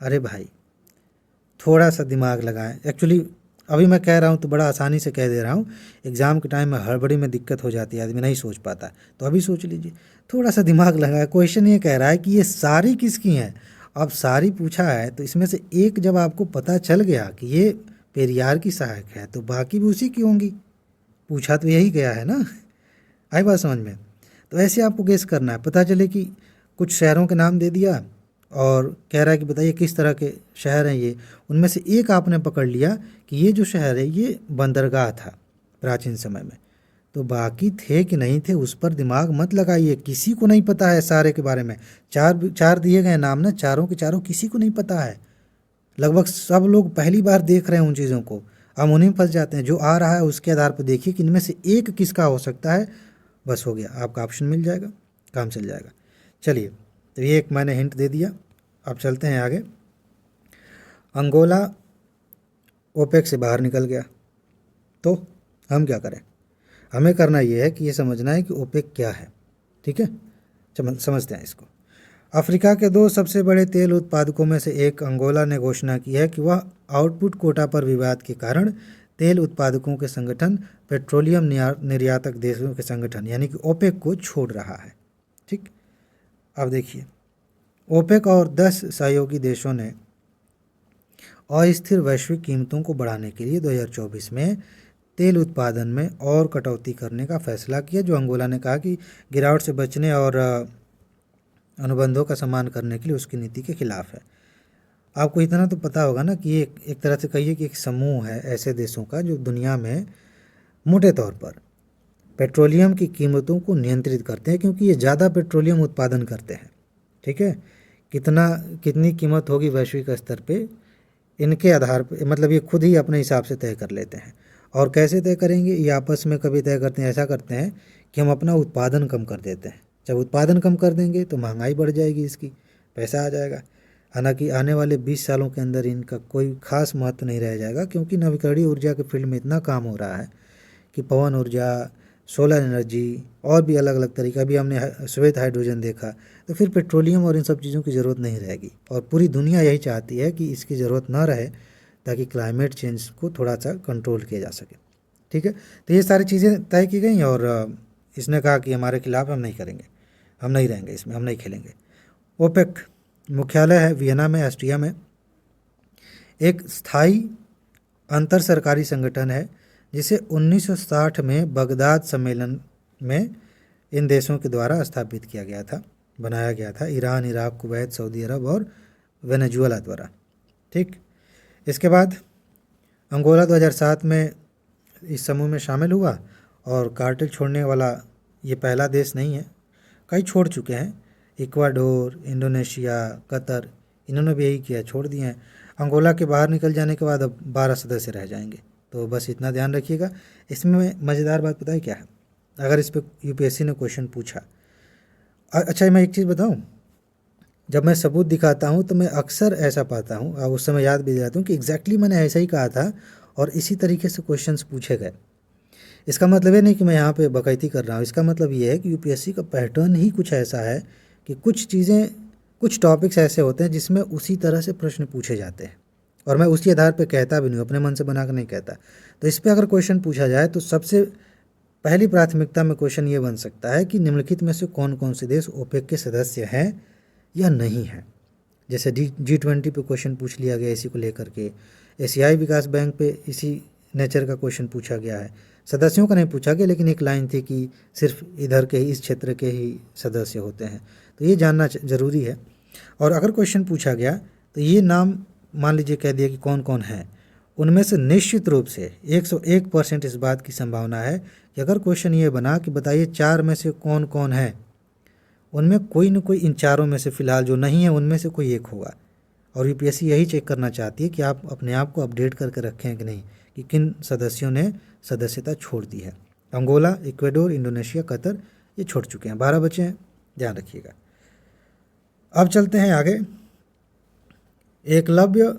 अरे भाई, थोड़ा सा दिमाग लगाएं। एक्चुअली अभी मैं कह रहा हूँ तो बड़ा आसानी से कह दे रहा हूँ, एग्ज़ाम के टाइम में हड़बड़ी में दिक्कत हो जाती है, आदमी नहीं सोच पाता, तो अभी सोच लीजिए, थोड़ा सा दिमाग लगाए। क्वेश्चन ये कह रहा है कि ये सारी किसकी हैं। अब सारी पूछा है तो इसमें से एक जब आपको पता चल गया कि ये पेरियार की सहायक है, तो बाकी भी उसी की होंगी। पूछा तो यही गया है ना, आई बात समझ में। तो ऐसे आपको गेस करना है। पता चले कि कुछ शहरों के नाम दे दिया और कह रहा है कि बताइए किस तरह के शहर हैं ये, उनमें से एक आपने पकड़ लिया कि ये जो शहर है ये बंदरगाह था प्राचीन समय में, तो बाकी थे कि नहीं थे उस पर दिमाग मत लगाइए। किसी को नहीं पता है सारे के बारे में। चार दिए गए नाम ना, चारों के चारों किसी को नहीं पता है। लगभग सब लोग पहली बार देख रहे हैं उन चीज़ों को, हम उन्हीं में फंस जाते हैं। जो आ रहा है उसके आधार पर देखिए कि इनमें से एक किसका हो सकता है, बस हो गया, आपका ऑप्शन मिल जाएगा, काम चल जाएगा। चलिए, तो ये एक मैंने हिंट दे दिया। अब चलते हैं आगे। अंगोला ओपेक से बाहर निकल गया, तो हम क्या करें? हमें करना ये है कि ये समझना है कि ओपेक क्या है, ठीक है। समझते हैं इसको। अफ्रीका के 2 सबसे बड़े तेल उत्पादकों में से एक अंगोला ने घोषणा की है कि वह आउटपुट कोटा पर विवाद के कारण तेल उत्पादकों के संगठन, पेट्रोलियम निर्यातक देशों के संगठन यानी कि ओपेक को छोड़ रहा है, ठीक। अब देखिए, ओपेक और 10 सहयोगी देशों ने अस्थिर वैश्विक कीमतों को बढ़ाने के लिए 2024 में तेल उत्पादन में और कटौती करने का फैसला किया, जो अंगोला ने कहा कि गिरावट से बचने और अनुबंधों का सम्मान करने के लिए उसकी नीति के खिलाफ है। आपको इतना तो पता होगा ना कि ये एक तरह से कहिए कि एक समूह है ऐसे देशों का जो दुनिया में मोटे तौर पर पेट्रोलियम की कीमतों को नियंत्रित करते हैं, क्योंकि ये ज़्यादा पेट्रोलियम उत्पादन करते हैं। ठीक है, कितनी कीमत होगी वैश्विक स्तर पे, इनके आधार पे मतलब ये खुद ही अपने हिसाब से तय कर लेते हैं। और कैसे तय करेंगे, ये आपस में कभी तय करते हैं, ऐसा करते हैं कि हम अपना उत्पादन कम कर देते हैं। जब उत्पादन कम कर देंगे तो महंगाई बढ़ जाएगी, इसकी पैसा आ जाएगा। हालांकि आने वाले 20 सालों के अंदर इनका कोई खास महत्व नहीं रह जाएगा, क्योंकि नवीकरणीय ऊर्जा के फील्ड में इतना काम हो रहा है कि पवन ऊर्जा, सोलर एनर्जी और भी अलग अलग तरीका, अभी हमने श्वेत हाइड्रोजन देखा, तो फिर पेट्रोलियम और इन सब चीज़ों की ज़रूरत नहीं रहेगी। और पूरी दुनिया यही चाहती है कि इसकी ज़रूरत ना रहे, ताकि क्लाइमेट चेंज को थोड़ा सा कंट्रोल किया जा सके। ठीक है, तो ये सारी चीज़ें तय की गई और इसने कहा कि हमारे खिलाफ हम नहीं करेंगे, हम नहीं रहेंगे इसमें, हम नहीं खेलेंगे। ओपेक मुख्यालय है वियना में, ऑस्ट्रिया में। एक स्थायी अंतर सरकारी संगठन है जिसे 1960 में बगदाद सम्मेलन में इन देशों के द्वारा स्थापित किया गया था, बनाया गया था, ईरान, इराक, कुवैत, सऊदी अरब और वेनेजुएला द्वारा। ठीक, इसके बाद अंगोला 2007 में इस समूह में शामिल हुआ और कार्टेल छोड़ने वाला ये पहला देश नहीं है, कई छोड़ चुके हैं। इक्वाडोर, इंडोनेशिया, कतर, इन्होंने भी यही किया, छोड़ दिए हैं। अंगोला के बाहर निकल जाने के बाद अब 12 सदस्य रह जाएंगे, तो बस इतना ध्यान रखिएगा। इसमें मज़ेदार बात पता है क्या है, अगर इस पर यूपीएससी ने क्वेश्चन पूछा, अच्छा मैं एक चीज़ बताऊं, जब मैं सबूत दिखाता हूं तो मैं अक्सर ऐसा पाता हूं, और उस समय याद भी दिलाता हूं कि एग्जैक्टली मैंने ऐसा ही कहा था और इसी तरीके से क्वेश्चंस पूछे गए। इसका मतलब ये नहीं कि मैं यहाँ पे बकैती कर रहा हूँ, इसका मतलब ये है कि यूपीएससी का पैटर्न ही कुछ ऐसा है कि कुछ चीज़ें, कुछ टॉपिक्स ऐसे होते हैं जिसमें उसी तरह से प्रश्न पूछे जाते हैं, और मैं उसी आधार पे कहता भी नहीं, अपने मन से बना कर नहीं कहता। तो इस पर अगर क्वेश्चन पूछा जाए तो सबसे पहली प्राथमिकता में क्वेश्चन ये बन सकता है कि निम्नलिखित में से कौन कौन से देश ओपेक के सदस्य हैं या नहीं हैं। जैसे G20 पे क्वेश्चन पूछ लिया गया इसी को लेकर के, एशियाई विकास बैंक पे इसी नेचर का क्वेश्चन पूछा गया है। सदस्यों का नहीं पूछा गया, लेकिन एक लाइन थी कि सिर्फ इधर के ही, इस क्षेत्र के ही सदस्य होते हैं, तो ये जानना ज़रूरी है। और अगर क्वेश्चन पूछा गया तो ये नाम मान लीजिए कह दिया कि कौन कौन है, उनमें से निश्चित रूप से 101% इस बात की संभावना है कि अगर क्वेश्चन ये बना कि बताइए 4 में से कौन कौन है, उनमें कोई न कोई इन चारों में से फ़िलहाल जो नहीं है उनमें से कोई एक होगा। और यूपीएससी यही चेक करना चाहती है कि आप अपने आप को अपडेट करके रखें कि नहीं, कि किन सदस्यों ने सदस्यता छोड़ दी है। अंगोला, इक्वाडोर, इंडोनेशिया, कतर ये छोड़ चुके हैं, 12 बचे हैं, ध्यान रखिएगा। अब चलते हैं आगे। एकलव्य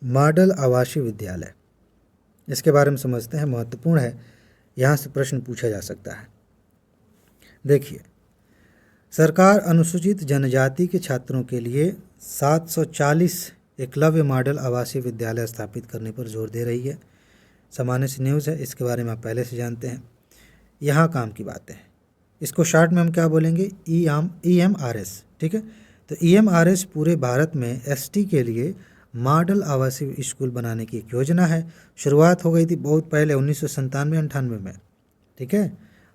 मॉडल आवासीय विद्यालय, इसके बारे में समझते हैं, महत्वपूर्ण है, यहाँ से प्रश्न पूछा जा सकता है। देखिए, सरकार अनुसूचित जनजाति के छात्रों के लिए 740 एकलव्य मॉडल आवासीय विद्यालय स्थापित करने पर जोर दे रही है। सामान्य सी न्यूज़ है, इसके बारे में आप पहले से जानते हैं। यहाँ काम की बातें हैं, इसको शॉर्ट में हम क्या बोलेंगे, EMRS। ठीक है, तो EMRS पूरे भारत में एसटी के लिए मॉडल आवासीय स्कूल बनाने की एक योजना है। शुरुआत हो गई थी बहुत पहले 1997-98 में। ठीक है,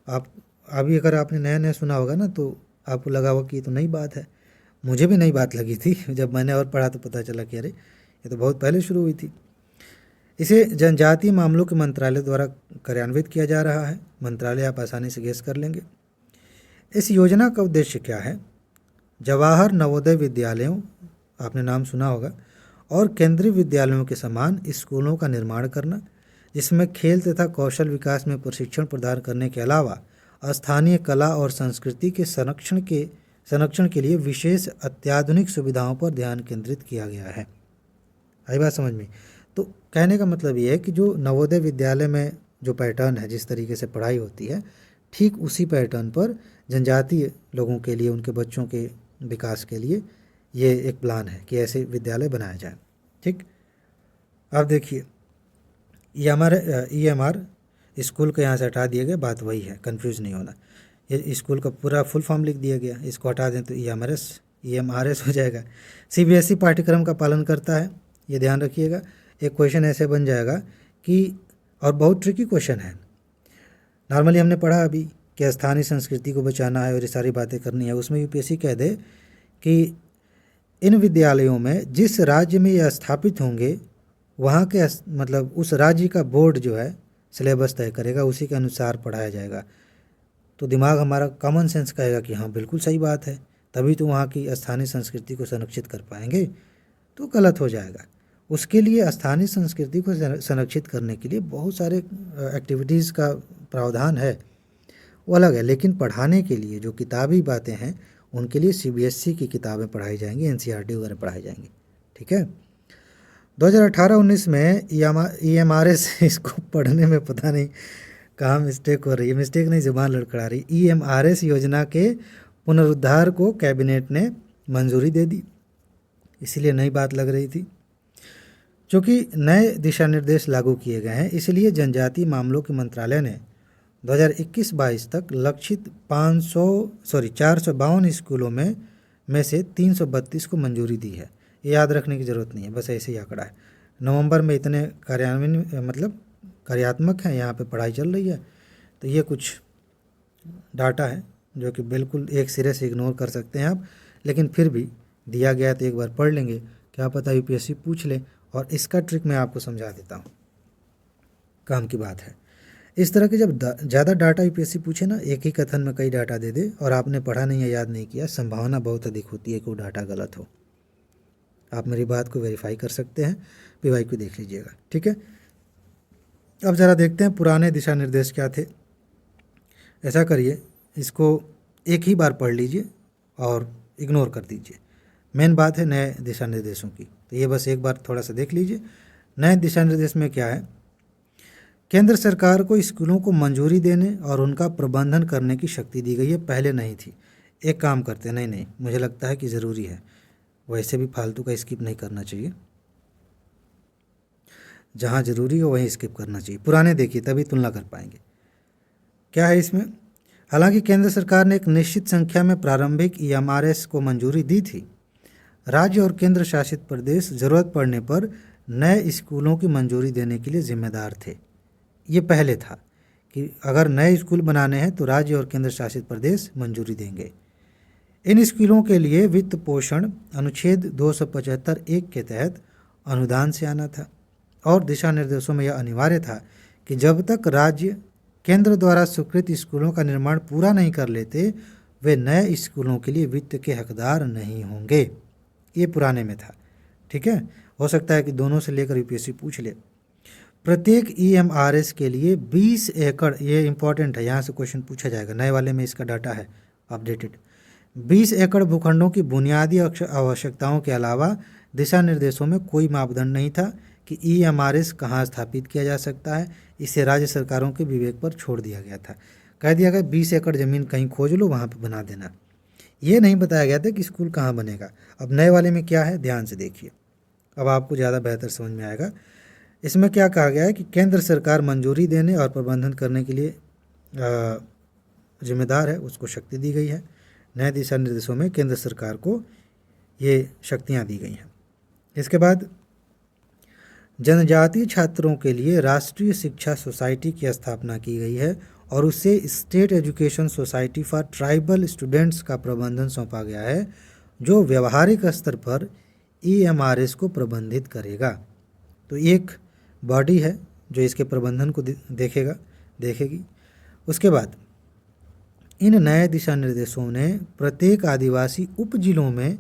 आप अभी अगर आपने नया नया सुना होगा ना तो आपको लगा होगा कि ये तो नई बात है, मुझे भी नई बात लगी थी, जब मैंने और पढ़ा तो पता चला कि अरे ये तो बहुत पहले शुरू हुई थी। इसे जनजातीय मामलों के मंत्रालय द्वारा कार्यान्वित किया जा रहा है। मंत्रालय आप आसानी से गेस कर लेंगे। इस योजना का उद्देश्य क्या है, जवाहर नवोदय विद्यालयों, आपने नाम सुना होगा, और केंद्रीय विद्यालयों के समान स्कूलों का निर्माण करना, जिसमें खेल तथा कौशल विकास में प्रशिक्षण प्रदान करने के अलावा स्थानीय कला और संस्कृति के संरक्षण के लिए विशेष अत्याधुनिक सुविधाओं पर ध्यान केंद्रित किया गया है। आई बात समझ में? तो कहने का मतलब ये है कि जो नवोदय विद्यालय में जो पैटर्न है, जिस तरीके से पढ़ाई होती है, ठीक उसी पैटर्न पर जनजातीय लोगों के लिए, उनके बच्चों के विकास के लिए ये एक प्लान है कि ऐसे विद्यालय बनाया जाए। ठीक, अब देखिए, EMR स्कूल को यहाँ से हटा दिया गया, बात वही है, कंफ्यूज नहीं होना। ये स्कूल का पूरा फुल फॉर्म लिख दिया गया, इसको हटा दें तो EMRS हो जाएगा। CBSE पाठ्यक्रम का पालन करता है, ये ध्यान रखिएगा। एक क्वेश्चन ऐसे बन जाएगा कि, और बहुत ट्रिकी क्वेश्चन है, नॉर्मली हमने पढ़ा अभी कि स्थानीय संस्कृति को बचाना है और ये सारी बातें करनी है, उसमें UPSC कह दे कि इन विद्यालयों में जिस राज्य में यह स्थापित होंगे वहाँ के मतलब उस राज्य का बोर्ड जो है सिलेबस तय करेगा, उसी के अनुसार पढ़ाया जाएगा। तो दिमाग हमारा कॉमन सेंस कहेगा कि हाँ बिल्कुल सही बात है, तभी तो वहाँ की स्थानीय संस्कृति को संरक्षित कर पाएंगे। तो गलत हो जाएगा। उसके लिए स्थानीय संस्कृति को संरक्षित करने के लिए बहुत सारे एक्टिविटीज़ का प्रावधान है, वो अलग है। लेकिन पढ़ाने के लिए जो किताबी बातें हैं उनके लिए CBSE की किताबें पढ़ाई जाएंगी, NCERT वगैरह पढ़ाई जाएंगी, ठीक है। 2018-19 में EMRS इसको पढ़ने में पता नहीं कहाँ मिस्टेक हो रही है, मिस्टेक नहीं ज़ुबान लड़खड़ा रही। EMRS योजना के पुनरुद्धार को कैबिनेट ने मंजूरी दे दी, इसीलिए नई बात लग रही थी। चूँकि नए दिशा निर्देश लागू किए गए हैं, इसलिए जनजातीय मामलों के मंत्रालय ने 2021-22 तक लक्षित 452 स्कूलों में से 332 को मंजूरी दी है। ये याद रखने की ज़रूरत नहीं है, बस ऐसे ही आंकड़ा है। नवंबर में इतने कार्यात्मक हैं, यहाँ पे पढ़ाई चल रही है। तो ये कुछ डाटा है जो कि बिल्कुल एक सिरे से इग्नोर कर सकते हैं आप, लेकिन फिर भी दिया गया तो एक बार पढ़ लेंगे, क्या पता UPSC पूछ ले। और इसका ट्रिक मैं आपको समझा देता हूँ, काम की बात है। इस तरह के जब ज़्यादा डाटा UPSC पूछे ना, एक ही कथन में कई डाटा दे दे और आपने पढ़ा नहीं है, याद नहीं किया, संभावना बहुत अधिक होती है कि वो डाटा गलत हो। आप मेरी बात को वेरीफाई कर सकते हैं, PYQ देख लीजिएगा, ठीक है। अब ज़रा देखते हैं पुराने दिशा निर्देश क्या थे। ऐसा करिए, इसको एक ही बार पढ़ लीजिए और इग्नोर कर दीजिए। मेन बात है नए दिशा निर्देशों की, तो ये बस एक बार थोड़ा सा देख लीजिए। नए दिशा निर्देश में क्या है, केंद्र सरकार को स्कूलों को मंजूरी देने और उनका प्रबंधन करने की शक्ति दी गई है, पहले नहीं थी। एक काम करते हैं, नहीं मुझे लगता है कि ज़रूरी है, वैसे भी फालतू का स्किप नहीं करना चाहिए, जहाँ ज़रूरी हो वहीं स्किप करना चाहिए। पुराने देखिए, तभी तुलना कर पाएंगे। क्या है इसमें, हालांकि केंद्र सरकार ने एक निश्चित संख्या में प्रारंभिक EMRS को मंजूरी दी थी, राज्य और केंद्र शासित प्रदेश ज़रूरत पड़ने पर नए स्कूलों की मंजूरी देने के लिए जिम्मेदार थे। ये पहले था कि अगर नए स्कूल बनाने हैं तो राज्य और केंद्र शासित प्रदेश मंजूरी देंगे। इन स्कूलों के लिए वित्त पोषण अनुच्छेद 275(1) के तहत अनुदान से आना था और दिशा निर्देशों में यह अनिवार्य था कि जब तक राज्य केंद्र द्वारा स्वीकृत स्कूलों का निर्माण पूरा नहीं कर लेते, वे नए स्कूलों के लिए वित्त के हकदार नहीं होंगे। ये पुराने में था, ठीक है। हो सकता है कि दोनों से लेकर UPSC पूछ ले। प्रत्येक EMRS के लिए 20 एकड़, ये इंपॉर्टेंट है, यहाँ से क्वेश्चन पूछा जाएगा, नए वाले में इसका डाटा है अपडेटेड। 20 एकड़ भूखंडों की बुनियादी आवश्यकताओं के अलावा दिशा निर्देशों में कोई मापदंड नहीं था कि EMRS कहाँ स्थापित किया जा सकता है। इसे राज्य सरकारों के विवेक पर छोड़ दिया गया था। कह दिया गया 20 एकड़ ज़मीन कहीं खोज लो, वहाँ पर बना देना। ये नहीं बताया गया था कि स्कूल कहाँ बनेगा। अब नए वाले में क्या है, ध्यान से देखिए, अब आपको ज़्यादा बेहतर समझ में आएगा। इसमें क्या कहा गया है कि केंद्र सरकार मंजूरी देने और प्रबंधन करने के लिए जिम्मेदार है, उसको शक्ति दी गई है। नए दिशा निर्देशों में केंद्र सरकार को ये शक्तियाँ दी गई हैं। इसके बाद जनजातीय छात्रों के लिए राष्ट्रीय शिक्षा सोसाइटी की स्थापना की गई है और उसे state education society for tribal students का प्रबंधन सौंपा गया है, जो व्यवहारिक स्तर पर EMRS को प्रबंधित करेगा। तो एक बॉडी है जो इसके प्रबंधन को देखेगी। उसके बाद इन नए दिशा निर्देशों ने प्रत्येक आदिवासी उप जिलों में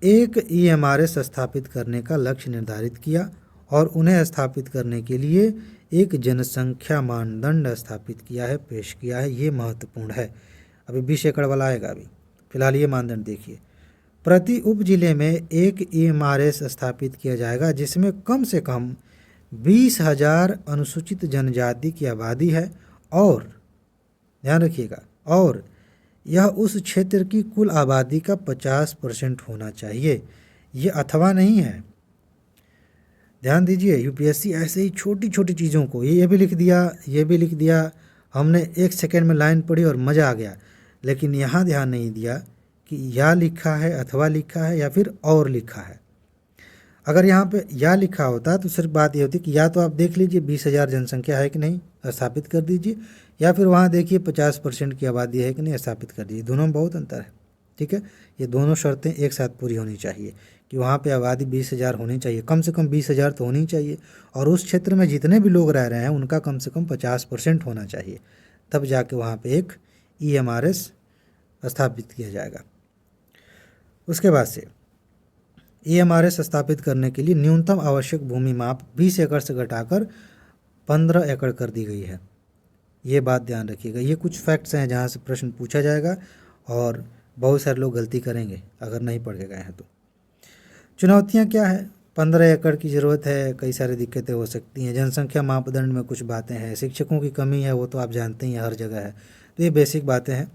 एक EMRS स्थापित करने का लक्ष्य निर्धारित किया और उन्हें स्थापित करने के लिए एक जनसंख्या मानदंड स्थापित किया है, पेश किया है। ये महत्वपूर्ण है। अभी 20 एकड़ वाला आएगा, अभी फिलहाल ये मानदंड देखिए। प्रति उप जिले में एक EMRS स्थापित किया जाएगा जिसमें कम से कम 20,000 अनुसूचित जनजाति की आबादी है और ध्यान रखिएगा, और यह उस क्षेत्र की कुल आबादी का 50% होना चाहिए। ये अथवा नहीं है, ध्यान दीजिए। UPSC ऐसे ही छोटी छोटी चीज़ों को ये भी लिख दिया, ये भी लिख दिया, हमने 1 सेकेंड में लाइन पढ़ी और मज़ा आ गया, लेकिन यहाँ ध्यान नहीं दिया कि या लिखा है, अथवा लिखा है, या फिर और लिखा है। अगर यहाँ पे या लिखा होता तो सिर्फ बात ये होती कि या तो आप देख लीजिए 20,000 जनसंख्या है कि नहीं, स्थापित कर दीजिए, या फिर वहाँ देखिए 50% की आबादी है कि नहीं, स्थापित कर दीजिए। दोनों में बहुत अंतर है, ठीक है। ये दोनों शर्तें एक साथ पूरी होनी चाहिए कि वहाँ पे आबादी 20,000 होनी चाहिए, कम से कम 20,000 तो होनी चाहिए, और उस क्षेत्र में जितने भी लोग रह रहे हैं उनका कम से कम 50% होना चाहिए, तब जाके वहाँ पे एक EMRS स्थापित किया जाएगा। उसके बाद से EMRS स्थापित करने के लिए न्यूनतम आवश्यक भूमि माप 20 एकड़ से घटाकर 15 एकड़ कर दी गई है। ये बात ध्यान रखिएगा। ये कुछ फैक्ट्स हैं जहाँ से प्रश्न पूछा जाएगा और बहुत सारे लोग गलती करेंगे अगर नहीं पढ़ के गए हैं तो। चुनौतियाँ क्या है? 15 एकड़ की ज़रूरत है, कई सारी दिक्कतें हो सकती हैं। जनसंख्या मापदंड में कुछ बातें हैं, शिक्षकों की कमी है, वो तो आप जानते ही हैं, हर जगह है। तो ये बेसिक बातें हैं।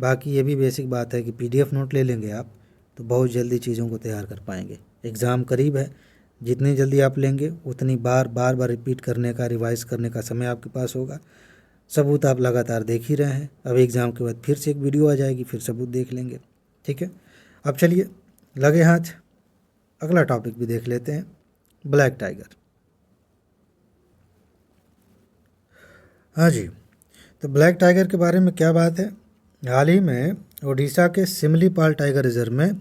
बाकी ये भी बेसिक बात है कि PDF नोट ले लेंगे आप तो बहुत जल्दी चीज़ों को तैयार कर पाएंगे। एग्ज़ाम करीब है, जितनी जल्दी आप लेंगे उतनी बार बार रिपीट करने का, रिवाइज करने का समय आपके पास होगा। सबूत आप लगातार देख ही रहे हैं, अब एग्ज़ाम के बाद फिर से एक वीडियो आ जाएगी, फिर सबूत देख लेंगे, ठीक है। अब चलिए लगे हाथ, अगला टॉपिक भी देख लेते हैं, ब्लैक टाइगर। हाँ जी, तो ब्लैक टाइगर के बारे में क्या बात है। हाल ही में ओडिशा के सिमलीपाल टाइगर रिजर्व में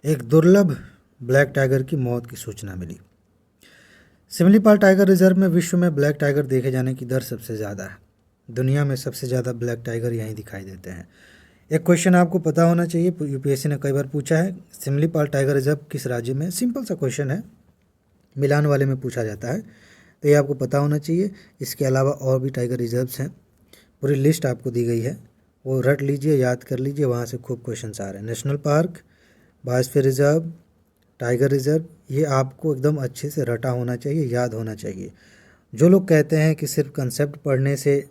एक दुर्लभ ब्लैक टाइगर की मौत की सूचना मिली। सिमलीपाल टाइगर रिजर्व में विश्व में ब्लैक टाइगर देखे जाने की दर सबसे ज़्यादा है। दुनिया में सबसे ज़्यादा ब्लैक टाइगर यहीं दिखाई देते हैं। एक क्वेश्चन आपको पता होना चाहिए, UPSC ने कई बार पूछा है, सिमलीपाल टाइगर रिजर्व किस राज्य में। सिंपल सा क्वेश्चन है, मिलान वाले में पूछा जाता है, तो ये आपको पता होना चाहिए। इसके अलावा और भी टाइगर रिजर्व्स हैं, पूरी लिस्ट आपको दी गई है, वो रट लीजिए, याद कर लीजिए, वहाँ से खूब क्वेश्चंस आ रहे हैं। National park, biosphere reserve, tiger reserve, ये आपको एकदम अच्छे से रटा होना चाहिए, याद होना चाहिए। जो लोग कहते हैं कि सिर्फ कंसेप्ट पढ़ने से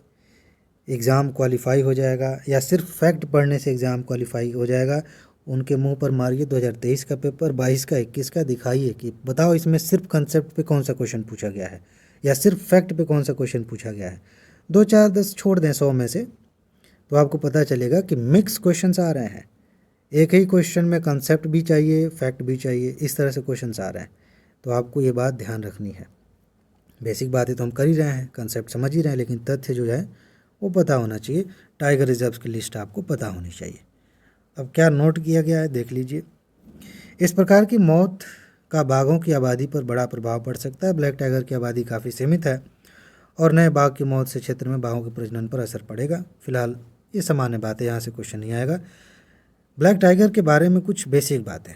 एग्ज़ाम क्वालिफाई हो जाएगा या सिर्फ फैक्ट पढ़ने से एग्ज़ाम क्वालिफाई हो जाएगा, उनके मुंह पर मारिए 2023 का पेपर, 22 का, 21 का, दिखाइए कि बताओ इसमें सिर्फ कंसेप्ट पे कौन सा क्वेश्चन पूछा गया है या सिर्फ फैक्ट पे कौन सा क्वेश्चन पूछा गया है। 2, 4, 10 छोड़ दें 100 में से, तो आपको पता चलेगा कि मिक्स क्वेश्चंस आ रहे हैं। एक ही क्वेश्चन में कंसेप्ट भी चाहिए, फैक्ट भी चाहिए, इस तरह से क्वेश्चंस आ रहे हैं। तो आपको ये बात ध्यान रखनी है। बेसिक बातें तो हम कर ही रहे हैं, कंसेप्ट समझ ही रहे हैं, लेकिन तथ्य जो है वो पता होना चाहिए। टाइगर रिजर्व्स की लिस्ट आपको पता होनी चाहिए। अब क्या नोट किया गया है देख लीजिए। इस प्रकार की मौत का बाघों की आबादी पर बड़ा प्रभाव पड़ सकता है। ब्लैक टाइगर की आबादी काफ़ी सीमित है और नए बाघ की मौत से क्षेत्र में बाघों के प्रजनन पर असर पड़ेगा। फिलहाल ये सामान्य बात है, यहाँ से क्वेश्चन नहीं आएगा। ब्लैक टाइगर के बारे में कुछ बेसिक बातें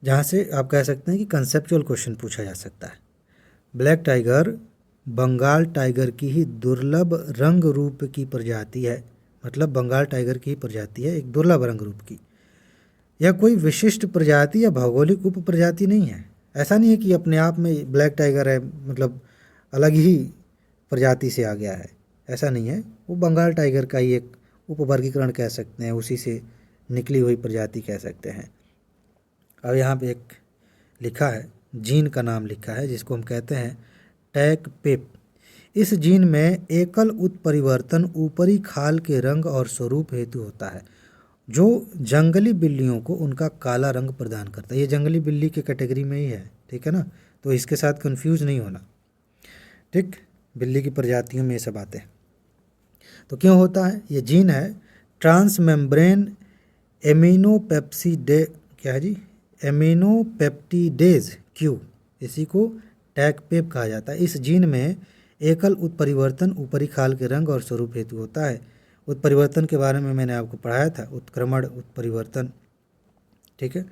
जहाँ से आप कह सकते हैं कि कंसेप्चुअल क्वेश्चन पूछा जा सकता है। ब्लैक टाइगर बंगाल टाइगर की ही दुर्लभ रंग रूप की प्रजाति है, मतलब बंगाल टाइगर की ही प्रजाति है, एक दुर्लभ रंग रूप की। यह कोई विशिष्ट प्रजाति या भौगोलिक उप प्रजाति नहीं है। ऐसा नहीं है कि अपने आप में ब्लैक टाइगर है, मतलब अलग ही प्रजाति से आ गया है, ऐसा नहीं है। वो बंगाल टाइगर का ही एक उपवर्गीकरण कह सकते हैं, उसी से निकली हुई प्रजाति कह सकते हैं। अब यहाँ पे एक लिखा है, जीन का नाम लिखा है जिसको हम कहते हैं टैगपेप। इस जीन में एकल उत्परिवर्तन ऊपरी खाल के रंग और स्वरूप हेतु होता है, जो जंगली बिल्लियों को उनका काला रंग प्रदान करता है। ये जंगली बिल्ली के कैटेगरी में ही है, ठीक है ना, तो इसके साथ कंफ्यूज नहीं होना, ठीक। बिल्ली की प्रजातियों में ये सब आते हैं। तो क्यों होता है? ये जीन है ट्रांसमेम्ब्रेन एमिनोपेप्सिडे, क्या है जी, एमिनोपेप्टिडेज क्यू, इसी को टैगपेप कहा जाता है। इस जीन में एकल उत्परिवर्तन ऊपरी खाल के रंग और स्वरूप हेतु होता है। उत्परिवर्तन के बारे में मैंने आपको पढ़ाया था, उत्क्रमण, उत्परिवर्तन, ठीक है।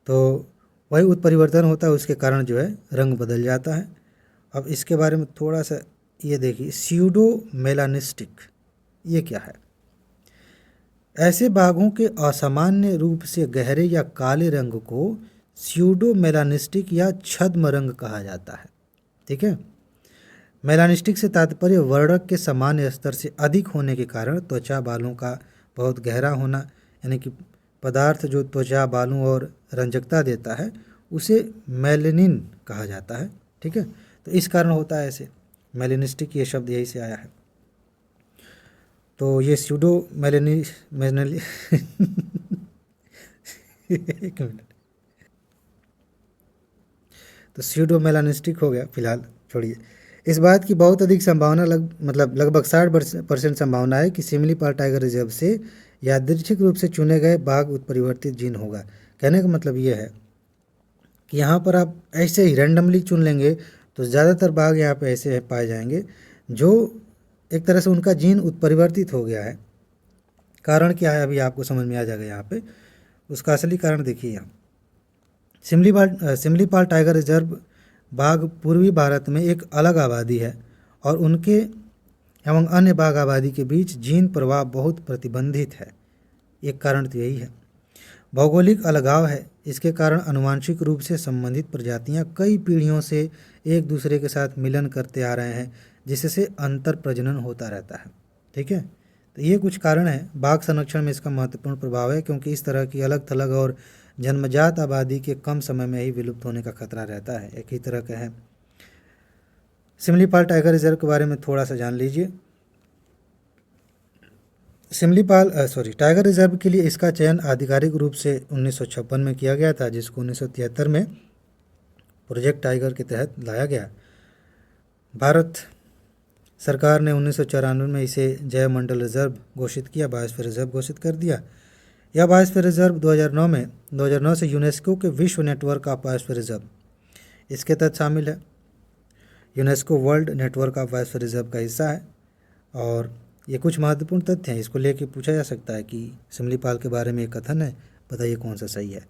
तो वही उत्परिवर्तन होता है, उसके कारण जो है रंग बदल जाता है। अब इसके बारे में थोड़ा सा ये देखिए, स्यूडो मेलानिस्टिक, ये क्या है? ऐसे बाघों के असामान्य रूप से गहरे या काले रंग को स्यूडो मेलानिस्टिक या छद्म रंग कहा जाता है, ठीक है। मेलानिस्टिक से तात्पर्य वर्णक के सामान्य स्तर से अधिक होने के कारण त्वचा बालों का बहुत गहरा होना, यानी कि पदार्थ जो त्वचा बालों और रंजकता देता है उसे मेलेनिन कहा जाता है, ठीक है। तो इस कारण होता है ऐसे, मेलेनिस्टिक ये शब्द यही से आया है। तो ये स्यूडो मेलनी एक मिनट, तो स्यूडो मेलानिस्टिक हो गया फिलहाल, छोड़िए। इस बात की बहुत अधिक संभावना लगभग 60% संभावना है कि सिमलीपाल टाइगर रिजर्व से यादृच्छिक रूप से चुने गए बाघ उत्परिवर्तित जीन होगा। कहने का मतलब ये है कि यहाँ पर आप ऐसे ही रैंडमली चुन लेंगे तो ज़्यादातर बाघ यहाँ पे ऐसे पाए जाएंगे जो एक तरह से उनका जीन उत्परिवर्तित हो गया है। कारण क्या है अभी आपको समझ में आ जाएगा यहाँ पे, उसका असली कारण देखिए यहाँ। सिमलीपाल टाइगर रिजर्व बाघ पूर्वी भारत में एक अलग आबादी है और उनके एवं अन्य बाघ आबादी के बीच जीन प्रवाह बहुत प्रतिबंधित है। एक कारण तो यही है। भौगोलिक अलगाव है, इसके कारण आनुवंशिक रूप से संबंधित प्रजातियां कई पीढ़ियों से एक दूसरे के साथ मिलन करते आ रहे हैं, जिससे अंतर प्रजनन होता रहता है। ठीक है, तो ये कुछ कारण है। बाघ संरक्षण में इसका महत्वपूर्ण प्रभाव है क्योंकि इस तरह की अलग थलग और जन्मजात आबादी के कम समय में ही विलुप्त होने का खतरा रहता है। एक ही तरह का है। सिमलीपाल टाइगर रिजर्व के बारे में थोड़ा सा जान लीजिए। टाइगर रिजर्व के लिए इसका चयन आधिकारिक रूप से 1956 में किया गया था, जिसको 1973 में प्रोजेक्ट टाइगर के तहत लाया गया। भारत सरकार ने 1994 में इसे जैवमंडल रिजर्व घोषित किया, बायोस्फीयर रिजर्व घोषित कर दिया। यह बायोस्फीयर रिजर्व 2009 से यूनेस्को के विश्व नेटवर्क ऑफ बायोस्फीयर रिजर्व इसके तहत शामिल है। UNESCO world network of biosphere reserve का हिस्सा है। और ये कुछ महत्वपूर्ण तथ्य हैं, इसको लेके पूछा जा सकता है कि सिमलीपाल के बारे में एक कथन है, बताइए कौन सा सही है।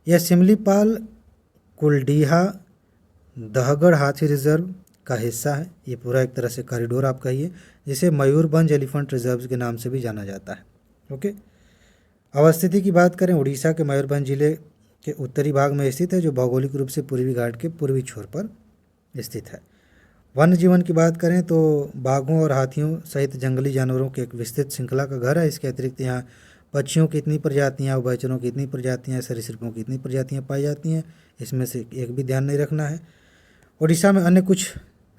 यह सिमलीपाल कुलडीहा दहगढ़ हाथी रिजर्व का हिस्सा है। ये पूरा एक तरह से कॉरिडोर आप कहिए, जिसे मयूरभंज एलिफेंट रिजर्व के नाम से भी जाना जाता है। ओके, अवस्थिति की बात करें, उड़ीसा के मयूरभंज जिले के उत्तरी भाग में स्थित है, जो भौगोलिक रूप से पूर्वी घाट के पूर्वी छोर पर स्थित है। वन्य जीवन की बात करें तो बाघों और हाथियों सहित जंगली जानवरों की एक विस्तृत श्रृंखला का घर है। इसके अतिरिक्त यहाँ पक्षियों की इतनी प्रजातियाँ, उभयचरों की इतनी प्रजातियाँ, सरीसृपों की इतनी प्रजातियाँ पाई जाती हैं, इसमें से एक भी ध्यान नहीं रखना है। उड़ीसा में अन्य कुछ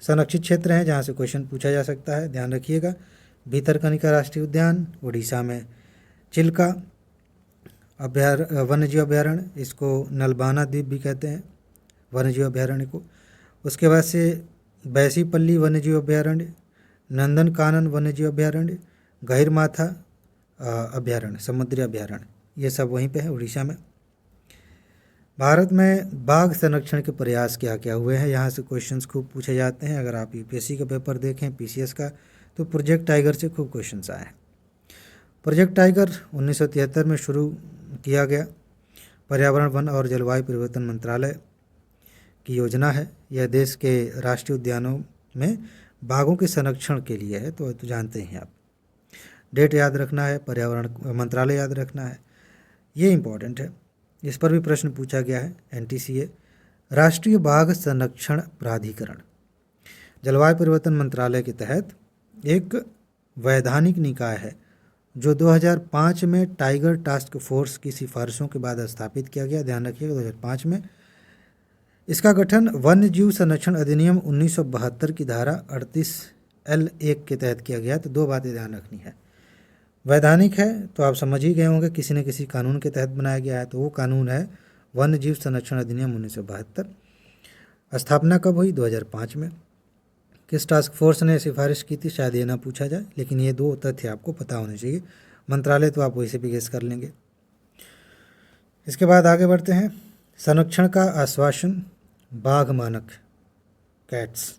संरक्षित क्षेत्र हैं जहाँ से क्वेश्चन पूछा जा सकता है, ध्यान रखिएगा। भीतरकनिका राष्ट्रीय उद्यान, उड़ीसा में चिल्का वन्यजीव अभ्यारण्य, इसको नलबाना द्वीप भी कहते हैं वन्यजीव अभ्यारण्य को। उसके बाद से बैसीपल्ली वन्यजीव अभ्यारण्य, नंदनकानन वन्यजीव अभ्यारण्य, गहिरमाथा अभ्यारण्य, समुद्री अभ्यारण्य, ये सब वहीं पे है उड़ीसा में। भारत में बाघ संरक्षण के प्रयास क्या क्या हुए हैं, यहाँ से क्वेश्चंस खूब पूछे जाते हैं। अगर आप यूपीएससी का पेपर देखें, पीसीएस का, तो प्रोजेक्ट टाइगर से खूब क्वेश्चंस आए हैं। प्रोजेक्ट टाइगर 1973 में शुरू किया गया। पर्यावरण, वन और जलवायु परिवर्तन मंत्रालय की योजना है। यह देश के राष्ट्रीय उद्यानों में बाघों के संरक्षण के लिए है, तो जानते हैं आप। डेट याद रखना है, पर्यावरण मंत्रालय याद रखना है, ये इम्पोर्टेंट है। इस पर भी प्रश्न पूछा गया है। एनटीसीए, राष्ट्रीय बाघ संरक्षण प्राधिकरण, जलवायु परिवर्तन मंत्रालय के तहत एक वैधानिक निकाय है जो 2005 में टाइगर टास्क फोर्स की सिफारिशों के बाद स्थापित किया गया। ध्यान रखिएगा 2005 में। इसका गठन वन्य जीव संरक्षण अधिनियम 1972 की धारा 38L1 के तहत किया गया। तो दो बातें ध्यान रखनी है, वैधानिक है तो आप समझ ही गए होंगे किसी न किसी कानून के तहत बनाया गया है, तो वो कानून है वन्य जीव संरक्षण अधिनियम 1972। स्थापना कब हुई? 2005 में। किस टास्क फोर्स ने सिफारिश की थी, शायद ये ना पूछा जाए, लेकिन ये दो तथ्य आपको पता होने चाहिए। मंत्रालय तो आप वैसे भी गेस कर लेंगे। इसके बाद आगे बढ़ते हैं। संरक्षण का आश्वासन, बाघ मानक, कैट्स।